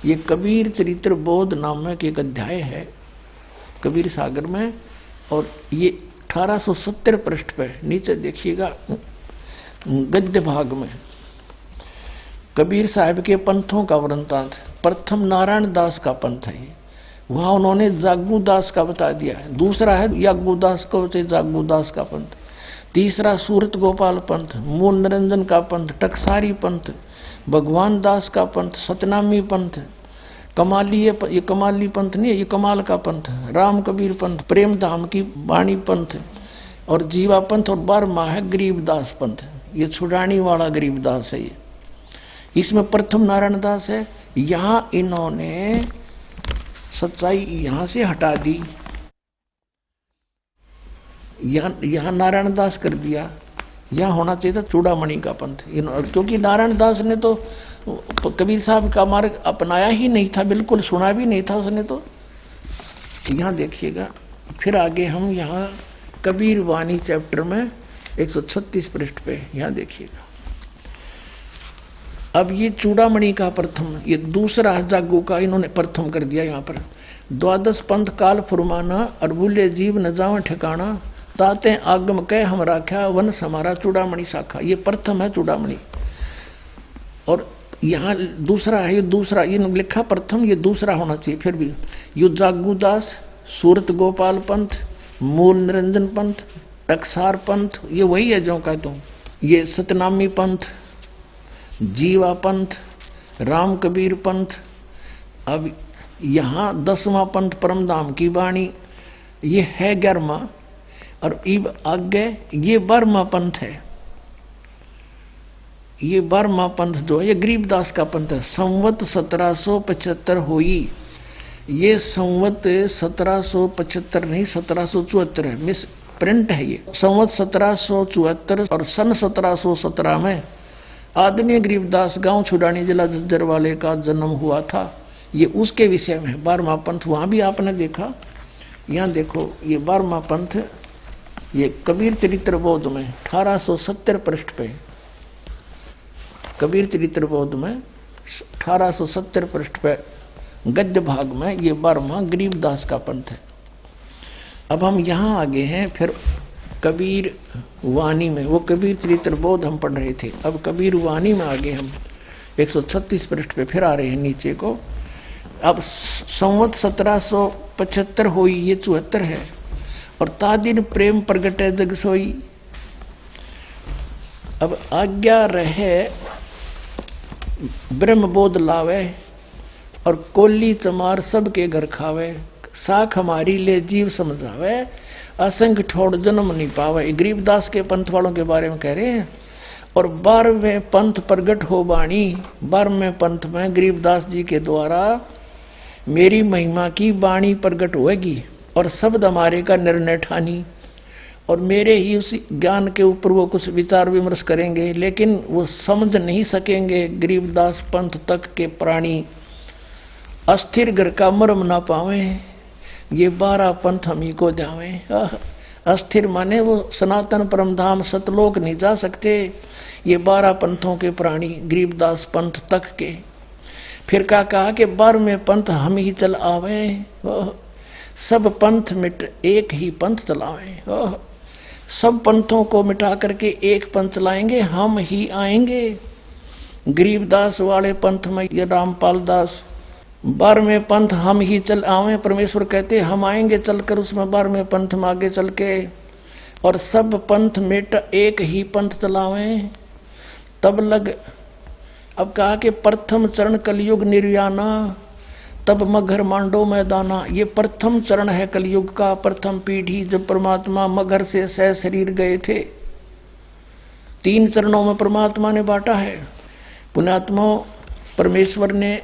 ये कबीर चरित्र बोध नामक एक अध्याय है कबीर सागर में, और ये 1870 पृष्ठ पे नीचे देखिएगा गद्य भाग में कबीर साहब के पंथों का वृंतांत। प्रथम नारायण दास का पंथ है, वहां उन्होंने जागू दास का बता दिया है। दूसरा है यागू दास को जागू दास का पंथ। तीसरा सूरत गोपाल पंथ, मूल निरंजन का पंथ, टकसारी पंथ, भगवान दास का पंथ, सतनामी पंथ, कमाली, ये कमाली पंथ नहीं है, ये कमाल का पंथ, राम कबीर पंथ, प्रेम धाम की वाणी पंथ, और जीवा पंथ, और 12वां है गरीबदास पंथ, ये छुड़ानी वाला गरीबदास है। ये इसमें प्रथम नारायण दास है। यहाँ इन्होंने सच्चाई यहां से हटा दी, यहां नारायण दास कर दिया। यहां होना चाहिए था चूड़ामणि का पंथ, क्योंकि नारायण दास ने तो कबीर साहब का मार्ग अपनाया ही नहीं था, बिल्कुल सुना भी नहीं था उसने तो। यहां देखिएगा, फिर आगे हम यहां कबीर वाणी चैप्टर में 136 पृष्ठ पे यहां देखिएगा। अब ये चूड़ामणि का प्रथम, ये दूसरा जागो का इन्होंने प्रथम कर दिया यहां पर। द्वादश पंथ काल फुरमाना, अरबुल्य जीव न जाव ठिकाना, ताते आगम कह हम राख्या, वन समारा चूड़ामणि शाखा। ये प्रथम है चूड़ामणि, और यहाँ दूसरा है, ये दूसरा, ये लिखा प्रथम, ये दूसरा होना चाहिए। फिर भी यु जागूदास, सूरत गोपाल पंथ, मूल निरंजन पंथ, टकसार पंथ, ये वही है जो कहता हूँ। ये सतनामी पंथ, जीवा पंथ, राम कबीर पंथ। अब यहाँ 10वां पंथ परमधाम की वाणी, ये है 11वां, और इब आगे ये 12वां पंथ है। ये 12वां पंथ जो है ये गरीबदास का पंथ है। संवत 1775 हुई, ये संवत 1775 नहीं 1774 है, मिस प्रिंट है ये। संवत 1774 और सन 1717 में आदरणीय गरीबदास गांव छुड़ानी जिला झज्जर वाले का जन्म हुआ था। ये उसके विषय में 12वां पंथ, वहां भी आपने देखा। यहाँ देखो ये 12वां पंथ, ये कबीर चरित्र बौद्ध में 1870 पृष्ठ पे, कबीर चरित्र बौद्ध में 1870 पृष्ठ पे गद्य भाग में ये 12वां गरीबदास का पंथ है। अब हम यहाँ आगे हैं फिर कबीर वाणी में, वो कबीर चरित्र बौद्ध हम पढ़ रहे थे। अब कबीर वाणी में आगे हम 136 पृष्ठ पे फिर आ रहे हैं नीचे को। अब संवत 1775 हुई, ये 74 है, और तादिन प्रेम प्रगटे जग सोई। अब आज्ञा रहे ब्रह्म बोध लावे, और कोली चमार सबके घर खावे, साख हमारी ले जीव समझावे, असंग ठोड़ जन्म नहीं पावे। गरीबदास के पंथ वालों के बारे में कह रहे हैं। और 12वें पंथ प्रगट हो बाणी, 12वें पंथ में गरीबदास जी के द्वारा मेरी महिमा की वाणी प्रगट होगी, और शब्द हमारे का निर्णय ठानी, और मेरे ही उसी ज्ञान के ऊपर वो कुछ विचार विमर्श करेंगे, लेकिन वो समझ नहीं सकेंगे गरीबदास पंथ तक के प्राणी। अस्थिर घर का मर्म ना पावे, ये 12 पंथ हम ही को जावे। अस्थिर माने वो सनातन परमधाम सतलोक नहीं जा सकते, ये 12 पंथों के प्राणी गरीबदास पंथ तक के। फिर क्या कहा कि 12वें पंथ हम ही चल आवे, सब पंथ मिट एक ही पंथ चलावे। सब पंथों को मिटा करके एक पंथ चलाएंगे, हम ही आएंगे। गरीबदास वाले पंथ में ये रामपाल दास, 12वें पंथ हम ही चल आवे, परमेश्वर कहते हम आएंगे चलकर उसमें 12वें पंथ में आगे चल के, और सब पंथ मिट एक ही पंथ चलावे। तब लग, अब कहा कि प्रथम चरण कलयुग निर्याना, तब मगर मांडो मैदाना। ये प्रथम चरण है कलयुग का, प्रथम पीढ़ी, जब परमात्मा मगर से सह शरीर गए थे। 3 चरणों में परमात्मा ने बांटा है। पुण्यात्मा, परमेश्वर ने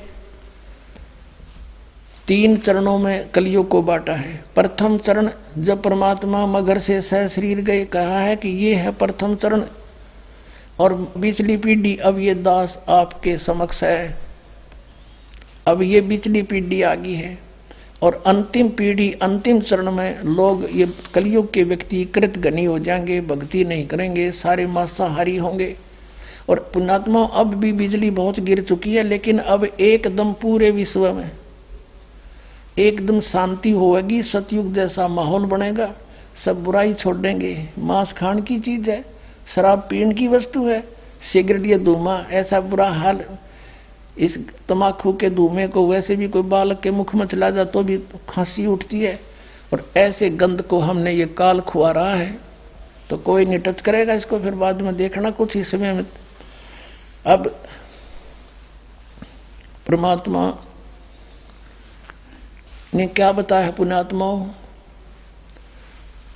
3 चरणों में कलयुग को बांटा है। प्रथम चरण जब परमात्मा मगर से सह शरीर गए, कहा है कि ये है प्रथम चरण, और पिछली पीढ़ी अब ये दास आपके समक्ष है। अब ये पिछली पीढ़ी आ गई है, और अंतिम पीढ़ी, अंतिम चरण में लोग, ये कलयुग के व्यक्ति कृतघ्नी हो जाएंगे, भक्ति नहीं करेंगे, सारे मांसाहारी होंगे। और पुण्यात्मा, अब भी बिजली बहुत गिर चुकी है, लेकिन अब एकदम पूरे विश्व में एकदम शांति होगी, सतयुग जैसा माहौल बनेगा, सब बुराई छोड़ देंगे। मांस खान की चीज है, शराब पीने की वस्तु है, सिगरेट या धुआं, ऐसा बुरा हाल। इस तमाकू के धुएं को वैसे भी कोई बालक के मुख में चला जाए तो भी खांसी उठती है, और ऐसे गंध को हमने ये काल खुआ रहा है, तो कोई नहीं टच करेगा इसको। फिर बाद में देखना कुछ ही समय में। अब परमात्मा ने क्या बताया पुण्यात्माओं,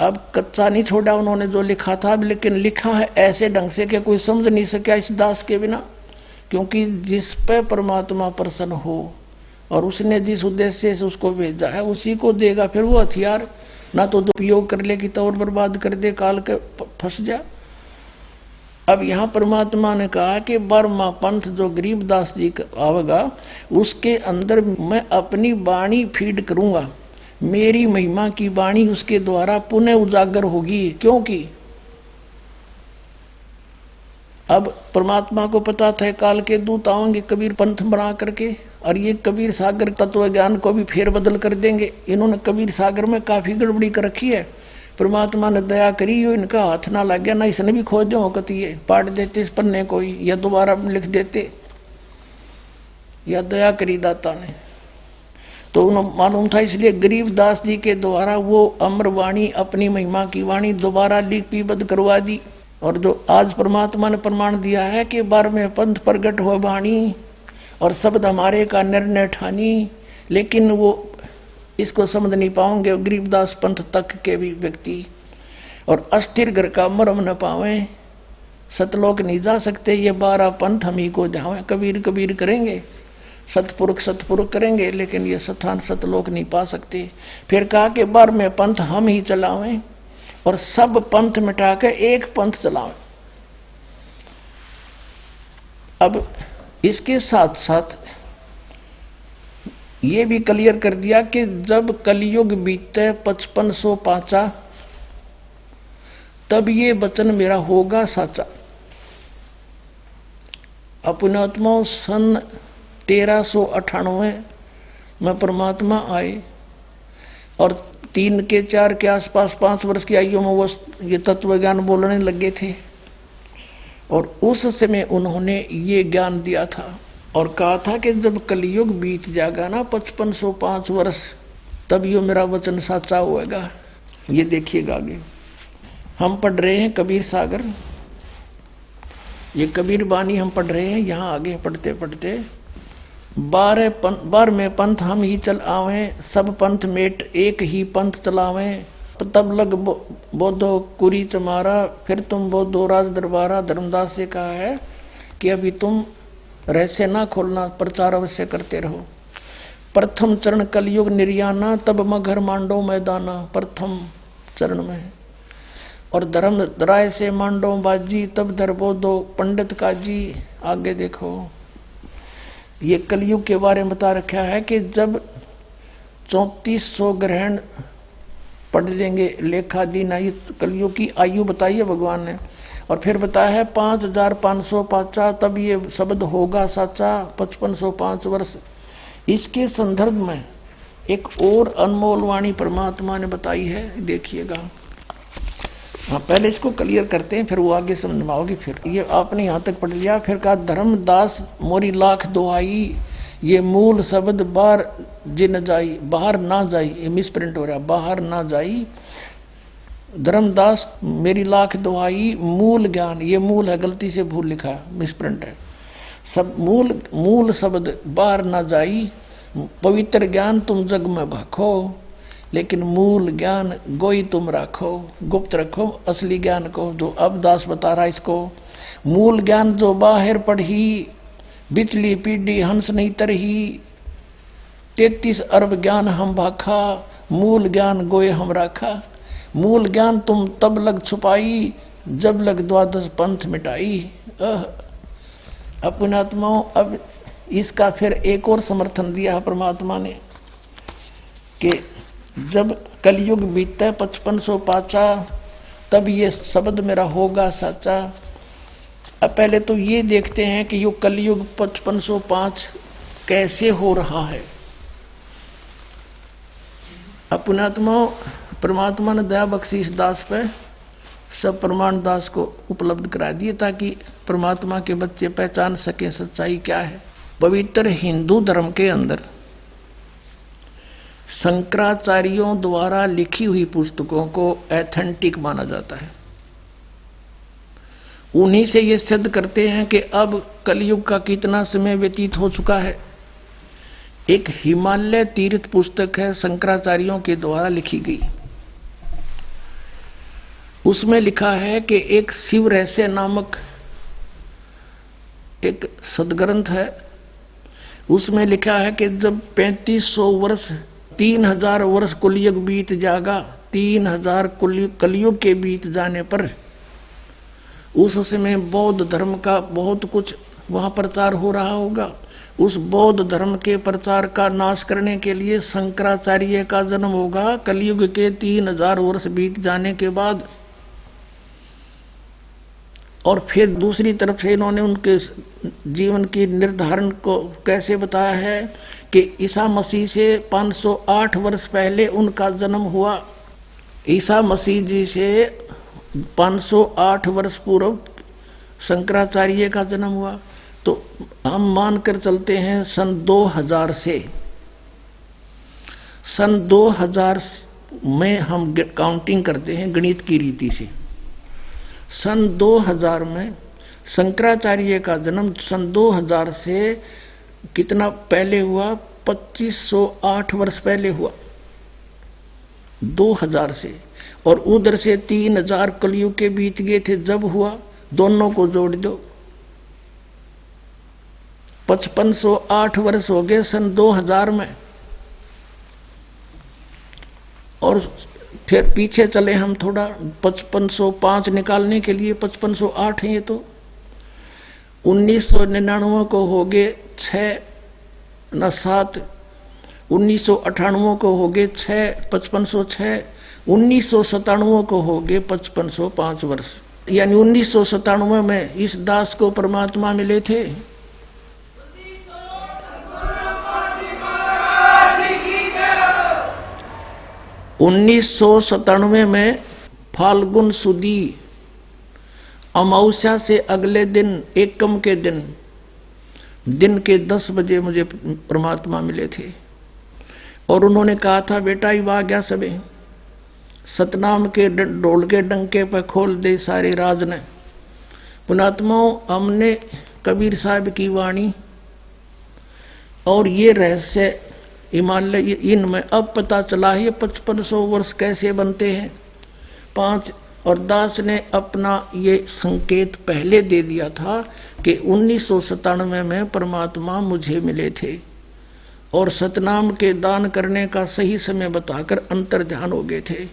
अब कच्चा नहीं छोड़ा उन्होंने जो लिखा था, लेकिन लिखा है ऐसे ढंग से कि कोई समझ नहीं सका इस दास के बिना। क्योंकि जिस पे परमात्मा प्रसन्न हो और उसने जिस उद्देश्य से उसको भेजा है उसी को देगा। फिर वो हथियार ना तो दुरुपयोग कर ले कि तो और बर्बाद कर दे, काल के फंस जा। अब यहाँ परमात्मा ने कहा कि 12वां पंथ जो गरीबदास जी का आवेगा उसके अंदर मैं अपनी वाणी फीड करूंगा, मेरी महिमा की वाणी उसके द्वारा पुनः उजागर होगी। क्योंकि अब परमात्मा को पता था काल के दूत आएंगे कबीर पंथ बना करके, और ये कबीर सागर तत्व ज्ञान को भी फेर बदल कर देंगे। इन्होंने कबीर सागर में काफी गड़बड़ी कर रखी है। परमात्मा ने दया करी, यो इनका हाथ ना लग गया, ना इसने भी खोज दो कतिये पाट देते इस पन्ने को ही, या दोबारा लिख देते, या दया करी दाता ने। तो उन्हें मालूम था, इसलिए गरीबदास जी के द्वारा वो अमर वाणी अपनी महिमा की वाणी दोबारा लिपिबद्ध करवा दी। और जो आज परमात्मा ने प्रमाण दिया है कि 12वें पंथ प्रगट हो वाणी और शब्द हमारे का निर्णय ठानी, लेकिन वो इसको समझ नहीं पाओगे गरीबदास पंथ तक के भी व्यक्ति। और अस्थिर घर का मरम न पावे, सतलोक नहीं जा सकते, ये 12 पंथ हम ही को जावे। कबीर कबीर करेंगे, सतपुरुष सतपुरुष करेंगे, लेकिन ये स्थान सतलोक नहीं पा सकते। फिर कहा कि 12वें पंथ हम ही चलावें और सब पंथ मिटा के एक पंथ चलावें। अब इसके साथ साथ ये भी क्लियर कर दिया कि जब कलयुग बीते 5500 पांचा, तब ये वचन मेरा होगा साचा। अपनात्मा सन 1398 में परमात्मा आए और 3 के 4 के आसपास 5 वर्ष की आयु में वो ये तत्व ज्ञान बोलने लगे थे। और उस समय उन्होंने ये ज्ञान दिया था और कहा था कि जब कलयुग बीत जाएगा ना 5505 वर्ष, तब यो मेरा वचन साचा होएगा। ये देखिएगा आगे हम पढ़ रहे हैं कबीर सागर, ये कबीर बानी हम पढ़ रहे हैं। यहाँ आगे पढ़ते पढ़ते 12वें पंथ हम ही चल आवे, सब पंथ मेट एक ही पंथ चलावे। तब लग बोधो कुरी चमारा, फिर तुम बोधो राज दरबारा। धर्मदास से कहा है कि अभी तुम रहस्य ना खोलना, प्रचार अवश्य करते रहो। प्रथम चरण कलयुग निर्याना, तब मगर मांडो मैदाना। प्रथम चरण में और धर्म राय से मांडो बाजी, तब धरबो दो पंडित काजी। आगे देखो, ये कलयुग के बारे में बता रखा है कि जब 3400 ग्रहण पढ़ लेंगे लेखा दिन, ये कलयुग की आयु बताई है भगवान ने। और फिर बताया है 5500 पाचा, तब ये शब्द होगा साचा। 5505 वर्ष। इसके संदर्भ में एक और अनमोल वाणी परमात्मा ने बताई है, देखिएगा। हाँ, पहले इसको क्लियर करते हैं, फिर वो आगे समझ में आओगे। फिर ये आपने यहाँ तक पढ़ लिया। फिर कहा धर्मदास मोरी लाख दुहाई, ये मूल शब्द बाहर जिन जाई, बाहर ना जाई। ये मिसप्रिंट हो रहा, बाहर ना जाई। धर्मदास मेरी लाख दुहाई, मूल ज्ञान, ये मूल है, गलती से भूल लिखा है, मिसप्रिंट है। सब मूल शब्द बाहर ना जाई। पवित्र ज्ञान तुम जग में भाखो, लेकिन मूल ज्ञान गोई तुम राखो, गुप्त रखो असली ज्ञान को। जो अब दास बता रहा इसको, मूल ज्ञान जो बाहर पढ़ी, बिचली पीढ़ी हंस नहीं तरही। 33 अरब ज्ञान हम भाखा, मूल ज्ञान गोए हम राखा। मूल ज्ञान तुम तब लग छुपाई, जब लग 12 पंथ मिटाई। अपने आत्माओं, अब इसका फिर एक और समर्थन दिया है परमात्मा ने कि जब कलयुग बीतता है 5500 पाचा, तब ये शब्द मेरा होगा साचा। अब पहले तो ये देखते हैं कि यो कलयुग 5505 कैसे हो रहा है। अपनात्मा परमात्मा ने दया बख्शी इस दास पे, सब प्रमाण दास को उपलब्ध करा दिए ताकि परमात्मा के बच्चे पहचान सके सच्चाई क्या है। पवित्र हिंदू धर्म के अंदर शंकराचार्यों द्वारा लिखी हुई पुस्तकों को एथेंटिक माना जाता है। उन्हीं से ये सिद्ध करते हैं कि अब कलयुग का कितना समय व्यतीत हो चुका है। एक हिमालय तीर्थ पुस्तक है, शंकराचार्यों के द्वारा लिखी गई। उसमें लिखा है कि एक शिव रहस्य नामक एक सदग्रंथ है, उसमें लिखा है कि जब 3500 वर्ष 3000 वर्ष कलयुग बीत जाएगा, 3000 कलयुग के बीत जाने पर उस समय बौद्ध धर्म का बहुत कुछ वहां प्रचार हो रहा होगा। उस बौद्ध धर्म के प्रचार का नाश करने के लिए शंकराचार्य का जन्म होगा कलयुग के 3000 वर्ष बीत जाने के बाद। और फिर दूसरी तरफ से इन्होंने उनके जीवन की निर्धारण को कैसे बताया है कि ईसा मसीह से 508 वर्ष पहले उनका जन्म हुआ। ईसा मसीह जी से 508 वर्ष पूर्व शंकराचार्य का जन्म हुआ। तो हम मानकर चलते हैं सन 2000 से, सन 2000 में हम काउंटिंग करते हैं गणित की रीति से। सन 2000 में शंकराचार्य का जन्म सन 2000 से कितना पहले हुआ? 2508 वर्ष पहले हुआ 2000 से। और उधर से 3000 कलयुग के बीत गए थे जब हुआ। दोनों को जोड़ दो, 5508 वर्ष हो गए सन 2000 में। और फिर पीछे चले हम थोड़ा, 5505 निकालने के लिए 5508 है ये तो। 1999 को हो गए 6 न 7, 1998 को हो गए 6, 5506, 1997 को हो गए 5505 वर्ष। यानी 1997 में इस दास को परमात्मा मिले थे। उन्नीस में फाल्गुन सुदी अमावस्या से अगले दिन एकम के दिन के 10 बजे मुझे परमात्मा मिले थे। और उन्होंने कहा था, बेटा ये आ गया सबे, सतनाम के ढोल के डंके पर खोल दे सारे राज ने। पुणात्माओं, हमने कबीर साहब की वाणी और ये रहस्य हिमालय इनमें अब पता चला है 5500 वर्ष कैसे बनते हैं 5। और दास ने अपना ये संकेत पहले दे दिया था कि 1997 में परमात्मा मुझे मिले थे और सतनाम के दान करने का सही समय बताकर अंतर ध्यान हो गए थे।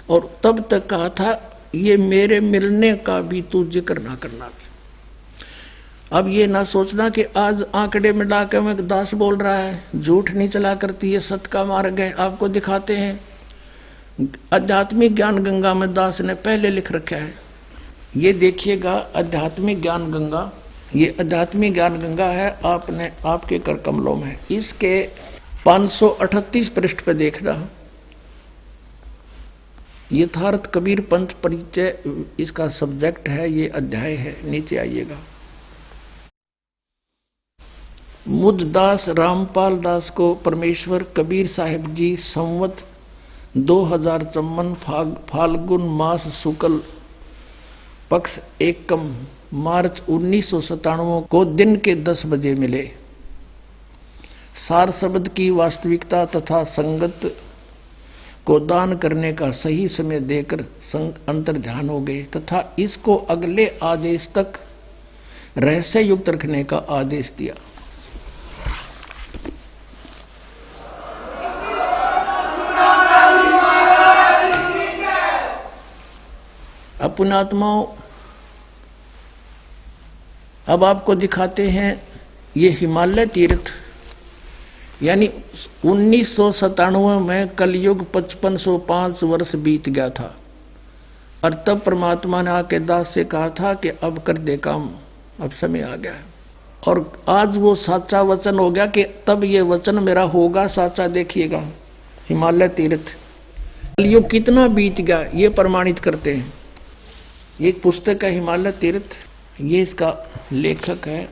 और तब तक कहा था ये मेरे मिलने का भी तू जिक्र ना करना। अब ये ना सोचना कि आज आंकड़े में लाकर में दास बोल रहा है, झूठ नहीं चला करती है, सत्य का मार्ग है। आपको दिखाते हैं आध्यात्मिक ज्ञान गंगा में दास ने पहले लिख रखा है। ये देखिएगा आध्यात्मिक ज्ञान गंगा, ये आध्यात्मिक ज्ञान गंगा है आपने आपके कर कमलों में। इसके 538 पृष्ठ पे देखना, यथार्थ कबीर पंथ परिचय इसका सब्जेक्ट है, ये अध्याय है। नीचे आइएगा। मुझदास रामपाल दास को परमेश्वर कबीर साहिब जी संवत 2054 फाल्गुन मास शुक्ल पक्ष एकम मार्च 1997 को दिन के 10 बजे मिले। सार शब्द की वास्तविकता तथा संगत को दान करने का सही समय देकर अंतर ध्यान हो गए तथा इसको अगले आदेश तक रहस्य युक्त रखने का आदेश दिया। पुण्यात्माओं, अब आपको दिखाते हैं ये हिमालय तीर्थ, यानी 1997 में कलयुग 5505 वर्ष बीत गया था। और तब परमात्मा ने आके दास से कहा था कि अब कर दे काम, अब समय आ गया है। और आज वो साचा वचन हो गया कि तब ये वचन मेरा होगा साचा। देखिएगा हिमालय तीर्थ, कलयुग कितना बीत गया ये प्रमाणित करते हैं। ये एक पुस्तक है हिमालय तीर्थ, ये इसका लेखक है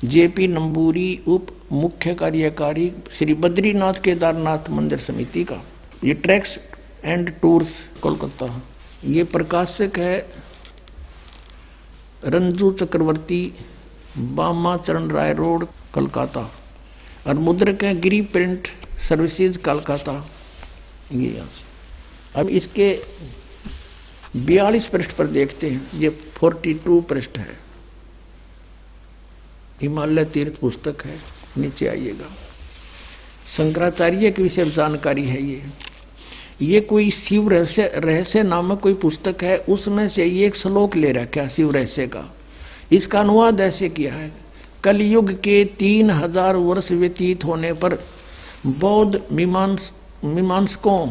जेपी नंबूरी, उप मुख्य कार्यकारी श्री बद्रीनाथ केदारनाथ मंदिर समिति का। ये ट्रैक्स एंड टूर्स कोलकाता। ये प्रकाशक है रंजू चक्रवर्ती, बामा चरण राय रोड कोलकाता। और मुद्रक है गिरी प्रिंट सर्विसेज कोलकाता। ये यहाँ से। अब इसके 42 पृष्ठ पर देखते हैं, ये 42 पृष्ठ है, हिमालय तीर्थ पुस्तक है। नीचे आइएगा। शंकराचार्य के विषय जानकारी है ये कोई शिव रहस्य नामक कोई पुस्तक है, उसमें से ये एक श्लोक ले रखा है शिव रहस्य का। इसका अनुवाद ऐसे किया है, कलयुग के 3000 वर्ष व्यतीत होने पर बौद्ध मीमांसकों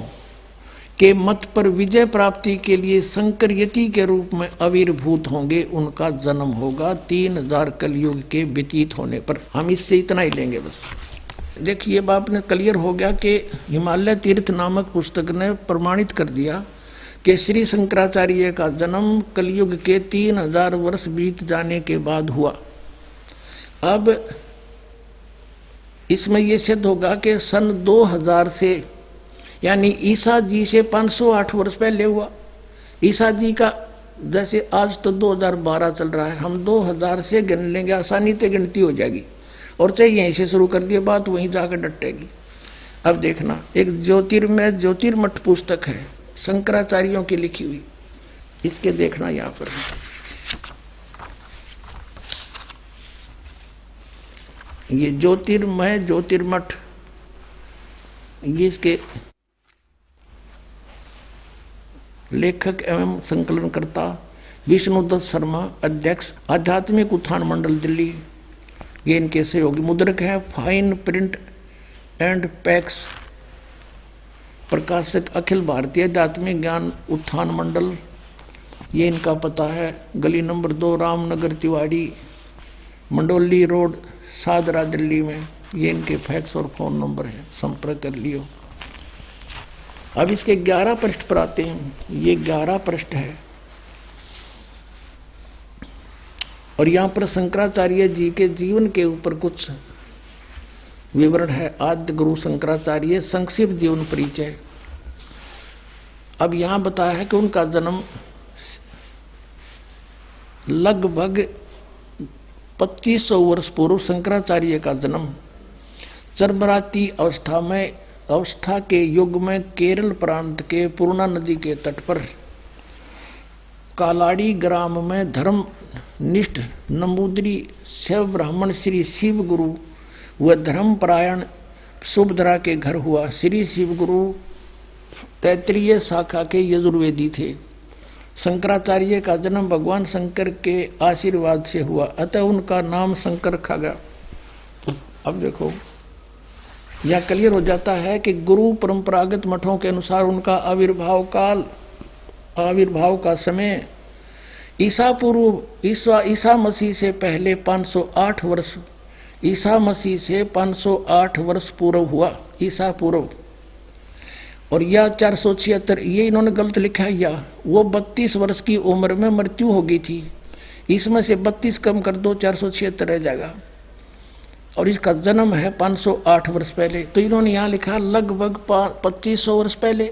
के मत पर विजय प्राप्ति के लिए शंकर यति के रूप में आविर्भूत होंगे, उनका जन्म होगा 3000 कलयुग के व्यतीत होने पर। हम इससे इतना ही लेंगे बस। देखिए बाप ने क्लियर हो गया कि हिमालय तीर्थ नामक पुस्तक ने प्रमाणित कर दिया कि श्री शंकराचार्य का जन्म कलयुग के 3000 वर्ष बीत जाने के बाद हुआ। अब इसमें यह सिद्ध होगा कि सन 2000 से यानी ईसा जी से 508 वर्ष पहले हुआ। ईसा जी का जैसे आज तो 2012 चल रहा है, हम 2000 से गिन लेंगे, आसानी से गिनती हो जाएगी। और चाहे यहीं से शुरू कर दिए बात वहीं जाकर डटेगी। अब देखना, एक ज्योतिर्मठ पुस्तक है शंकराचार्यों की लिखी हुई, इसके देखना यहां पर ये ज्योतिर्मठ, ये इसके लेखक एवं संकलनकर्ता विष्णुदत्त शर्मा, अध्यक्ष आध्यात्मिक उत्थान मंडल दिल्ली, ये इनके सहयोगी। मुद्रक है फाइन प्रिंट एंड पैक्स, प्रकाशक अखिल भारतीय आध्यात्मिक ज्ञान उत्थान मंडल, ये इनका पता है, गली नंबर 2 रामनगर तिवाड़ी, मंडोली रोड, सादरा, दिल्ली में। ये इनके फैक्स और फोन नंबर है, संपर्क कर लियो। अब इसके 11 पृष्ठ पर आते हैं। ये 11 पृष्ठ है और यहां पर शंकराचार्य जी के जीवन के ऊपर कुछ विवरण है। आद्य गुरु शंकराचार्य संक्षिप्त जीवन परिचय। अब यहां बताया है कि उनका जन्म लगभग 2500 वर्ष पूर्व, शंकराचार्य का जन्म चरबराती अवस्था के युग में केरल प्रांत के पूर्णा नदी के तट पर कालाड़ी ग्राम में धर्मनिष्ठ नंबूदरी शैव ब्राह्मण श्री शिव गुरु व धर्मपरायण सुभद्रा के घर हुआ। श्री शिव गुरु तैत्रीय शाखा के यजुर्वेदी थे। शंकराचार्य का जन्म भगवान शंकर के आशीर्वाद से हुआ, अतः उनका नाम शंकर रखा गया। अब देखो यह क्लियर हो जाता है कि गुरु परंपरागत मठों के अनुसार उनका आविर्भाव का समय ईसा मसीह से पहले 508 वर्ष, ईसा मसीह से 508 वर्ष पूर्व हुआ, ईसा पूर्व। और यह 476, ये इन्होंने गलत लिखा है, या वो 32 वर्ष की उम्र में मृत्यु हो गई थी। इसमें से 32 कम कर दो, 476 रह जाएगा। और इसका जन्म है 508 वर्ष पहले। तो इन्होंने यहाँ लिखा लगभग 2500 वर्ष पहले,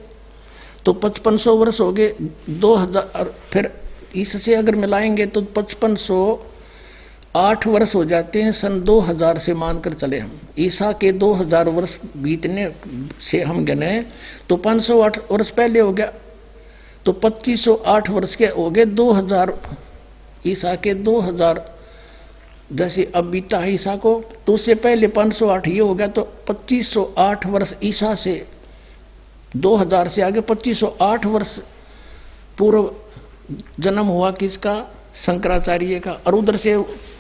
तो 5500 वर्ष हो गए 2000, फिर इससे अगर मिलाएंगे तो 5508 वर्ष हो जाते हैं। सन 2000 से मानकर चले हम, ईसा के 2000 वर्ष बीतने से हम गिने तो 508 वर्ष पहले हो गया, तो 2508 वर्ष के हो गए 2000, ईसा के 2000 जैसे अब बीता है ईसा को, तो उससे पहले 508 ये हो गया, तो 2508 वर्ष ईसा से 2000 से आगे 2508 वर्ष पूर्व जन्म हुआ किसका? शंकराचार्य का। और उधर से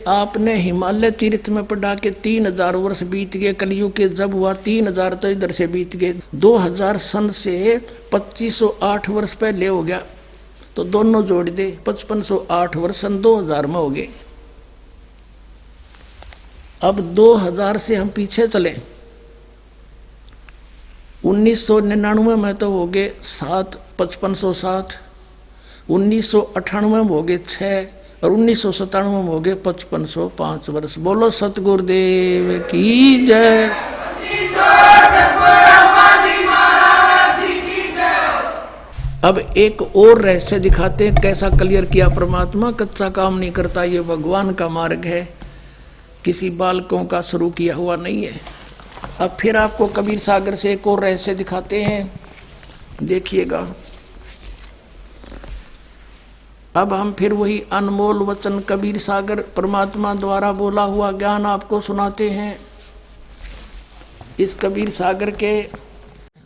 आपने हिमालय तीर्थ में पढ़ा के 3000 वर्ष बीत गए, कलयुग के जब हुआ 3000 तो इधर से बीत गए 2000 सन से 2508 वर्ष पहले हो गया, तो दोनों जोड़ दे 5508 वर्ष सन 2000 में हो गए। अब 2000 से हम पीछे चले, 1999 में तो हो गए 7, 5507, 1998 में हो गए 6, और 1997 में हो गए 5505 वर्ष। बोलो सतगुरुदेव की जय। अब एक और रहस्य दिखाते हैं, कैसा क्लियर किया परमात्मा। कच्चा काम नहीं करता, ये भगवान का मार्ग है, किसी बालकों का शुरू किया हुआ नहीं है। अब फिर आपको कबीर सागर से एक और रहस्य दिखाते हैं, देखिएगा। अब हम फिर वही अनमोल वचन कबीर सागर परमात्मा द्वारा बोला हुआ ज्ञान आपको सुनाते हैं। इस कबीर सागर के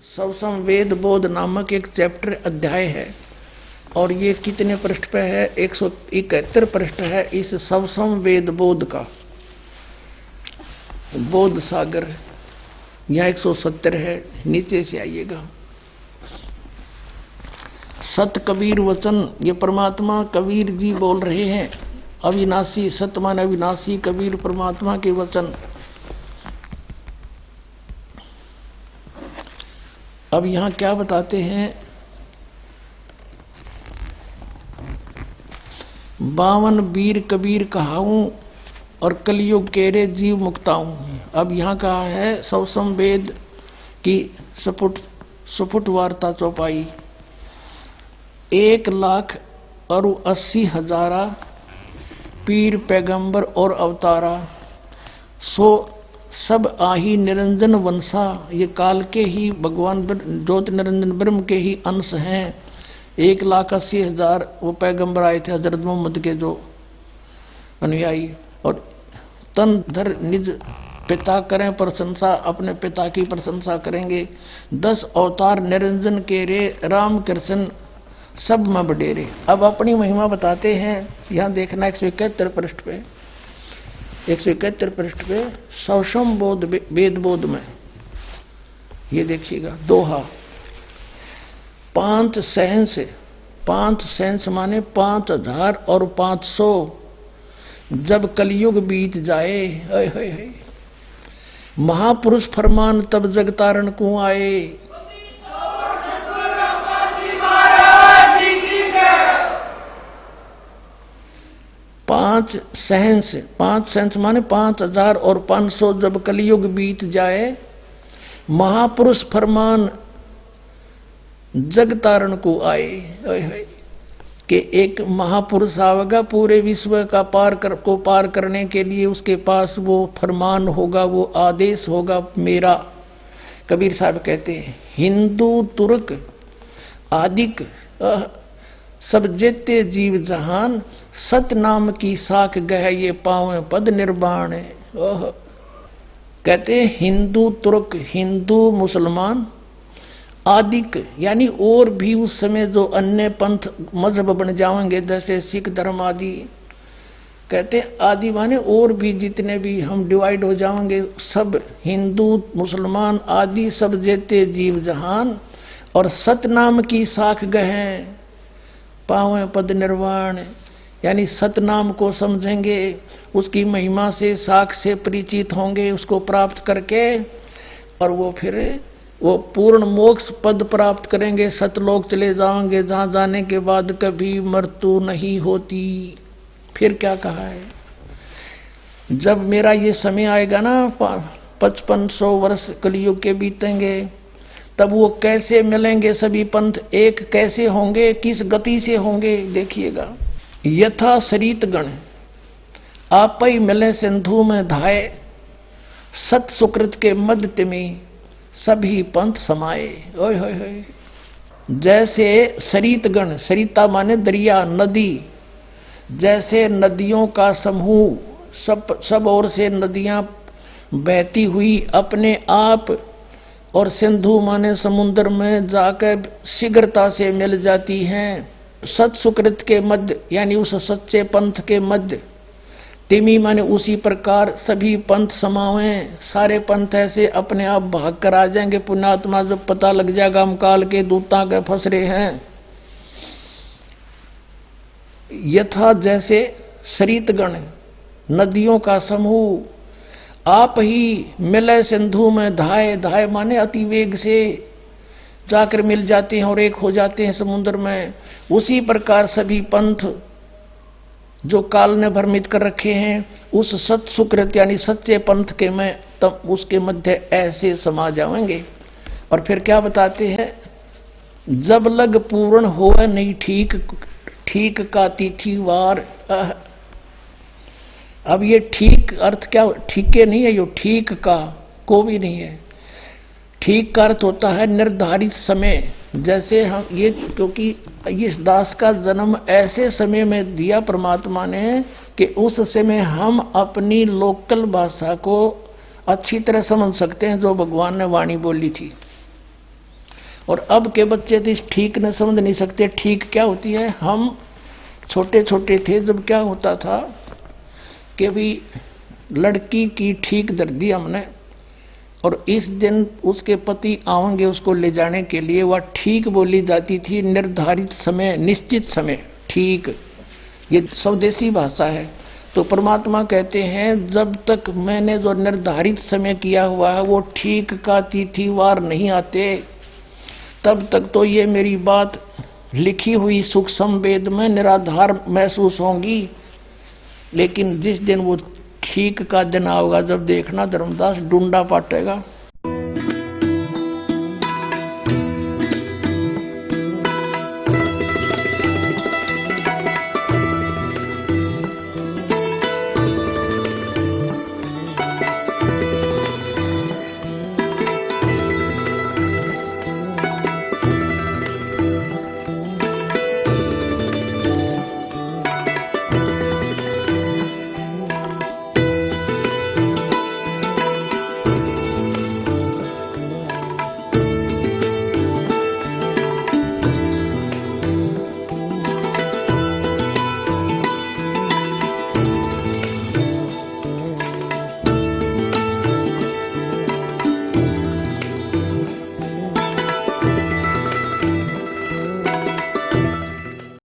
सवसम वेद बोध नामक एक चैप्टर अध्याय है और ये कितने पृष्ठ पे है? 171 पृष्ठ है इस सवसम वेद बोध का। बोध सागर यहाँ 170 है, नीचे से आइएगा। सत कबीर वचन, ये परमात्मा कबीर जी बोल रहे हैं। अविनाशी, सत मान अविनाशी, कबीर परमात्मा के वचन। अब यहां क्या बताते हैं? 52 वीर कबीर कहाऊं और कलयुग केरे जीव मुक्ताऊं। अब यहां कहा है सवसम वेद की सपुट वार्ता चौपाई। 1,80,000 पीर पैगंबर और अवतारा, सो सब आही निरंजन वंशा। ये काल के ही भगवान ज्योत निरंजन ब्रह्म के ही अंश हैं। 1,80,000 वो पैगंबर आए थे हजरत मोहम्मद के जो अनुयायी, और तन धर निज पिता करें प्रशंसा, अपने पिता की प्रशंसा करेंगे। 10 अवतार निरंजन के रे, राम कृष्ण सब में बडेरे। अब अपनी महिमा बताते हैं। यहाँ देखना 171 पृष्ठ पे, 171 पृष्ठ पे सवसम बोध वेद बोध में ये देखिएगा। दोहा 5 सहंस, 5 सहंस माने 5,000 और 500। जब कलयुग बीत जाए, महापुरुष फरमान तब जगतारण को आए। 5 सहंस, 5 सहंस माने 5,000 और 500। जब कलयुग बीत जाए, महापुरुष फरमान जग तारण को आए। कि एक महापुरुष आवेगा पूरे विश्व का पार करने के लिए, उसके पास वो फरमान होगा, वो आदेश होगा मेरा। कबीर साहब कहते हैं हिंदू तुर्क आदिक सब जेते जीव जहान, सत नाम की साख गह ये पावे पद निर्वाण। कहते हैं हिंदू तुर्क, हिंदू मुसलमान आदिक यानी और भी उस समय जो अन्य पंथ मजहब बन जाएंगे जैसे सिख धर्म आदि। कहते हैं आदि माने और भी जितने भी हम डिवाइड हो जाएंगे, सब हिंदू मुसलमान आदि सब जेते जीव जहान, और सतनाम की साख गहें पावे पद निर्वाण। यानी सतनाम को समझेंगे, उसकी महिमा से साख से परिचित होंगे, उसको प्राप्त करके और वो फिर वो पूर्ण मोक्ष पद प्राप्त करेंगे, सतलोक चले जाएंगे, जहां जाने के बाद कभी मृत्यु नहीं होती। फिर क्या कहा है? जब मेरा ये समय आएगा ना, 5500 वर्ष कलयुग के बीतेंगे, तब वो कैसे मिलेंगे सभी पंथ, एक कैसे होंगे, किस गति से होंगे? देखिएगा यथा सरित गण आप ही मिले सिंधु में धाये, सत सुकृत के मध्य में सभी पंथ समाये। ओए होए होए। जैसे सरित गण, सरिता माने दरिया नदी, जैसे नदियों का समूह सब ओर से नदियां बहती हुई अपने आप, और सिंधु माने समुद्र में जाकर शीघ्रता से मिल जाती हैं। सत सुकृत के मध्य यानी उस सच्चे पंथ के मध्य, तिमी माने उसी प्रकार सभी पंथ समावे। सारे पंथ ऐसे अपने आप भाग कर आ जाएंगे। पुण्यात्मा जब पता लग जाएगा हम काल के दूता के फंस रहे हैं। यथा जैसे सरितगण नदियों का समूह आप ही मिले सिंधु में धाये, धाये माने अति वेग से जाकर मिल जाते हैं और एक हो जाते हैं समुद्र में। उसी प्रकार सभी पंथ जो काल ने भ्रमित कर रखे हैं, उस सत सुकृत यानी सच्चे पंथ के में तब उसके मध्य ऐसे समा जाएंगे। और फिर क्या बताते हैं? जब लग पूर्ण हो नहीं ठीक, ठीक का तिथि वार। अब ये ठीक अर्थ क्या? ठीके नहीं है, यो ठीक का को भी नहीं है। ठीक का अर्थ होता है निर्धारित समय। जैसे हम ये, क्योंकि इस दास का जन्म ऐसे समय में दिया परमात्मा ने कि उस समय हम अपनी लोकल भाषा को अच्छी तरह समझ सकते हैं जो भगवान ने वाणी बोली थी। और अब के बच्चे तो इस ठीक न समझ नहीं सकते। ठीक क्या होती है? हम छोटे छोटे थे जब क्या होता था कि भी लड़की की ठीक दर दी हमने, और इस दिन उसके पति आएंगे उसको ले जाने के लिए, वह ठीक बोली जाती थी, निर्धारित समय, निश्चित समय, ठीक। ये स्वदेशी भाषा है। तो परमात्मा कहते हैं जब तक मैंने जो निर्धारित समय किया हुआ है वो ठीक का तिथिवार नहीं आते, तब तक तो ये मेरी बात लिखी हुई सूक्ष्म वेद में निराधार महसूस होंगी। लेकिन जिस दिन वो ठीक का दिन आओगा, जब देखना धर्मदास डूंडा पाटेगा।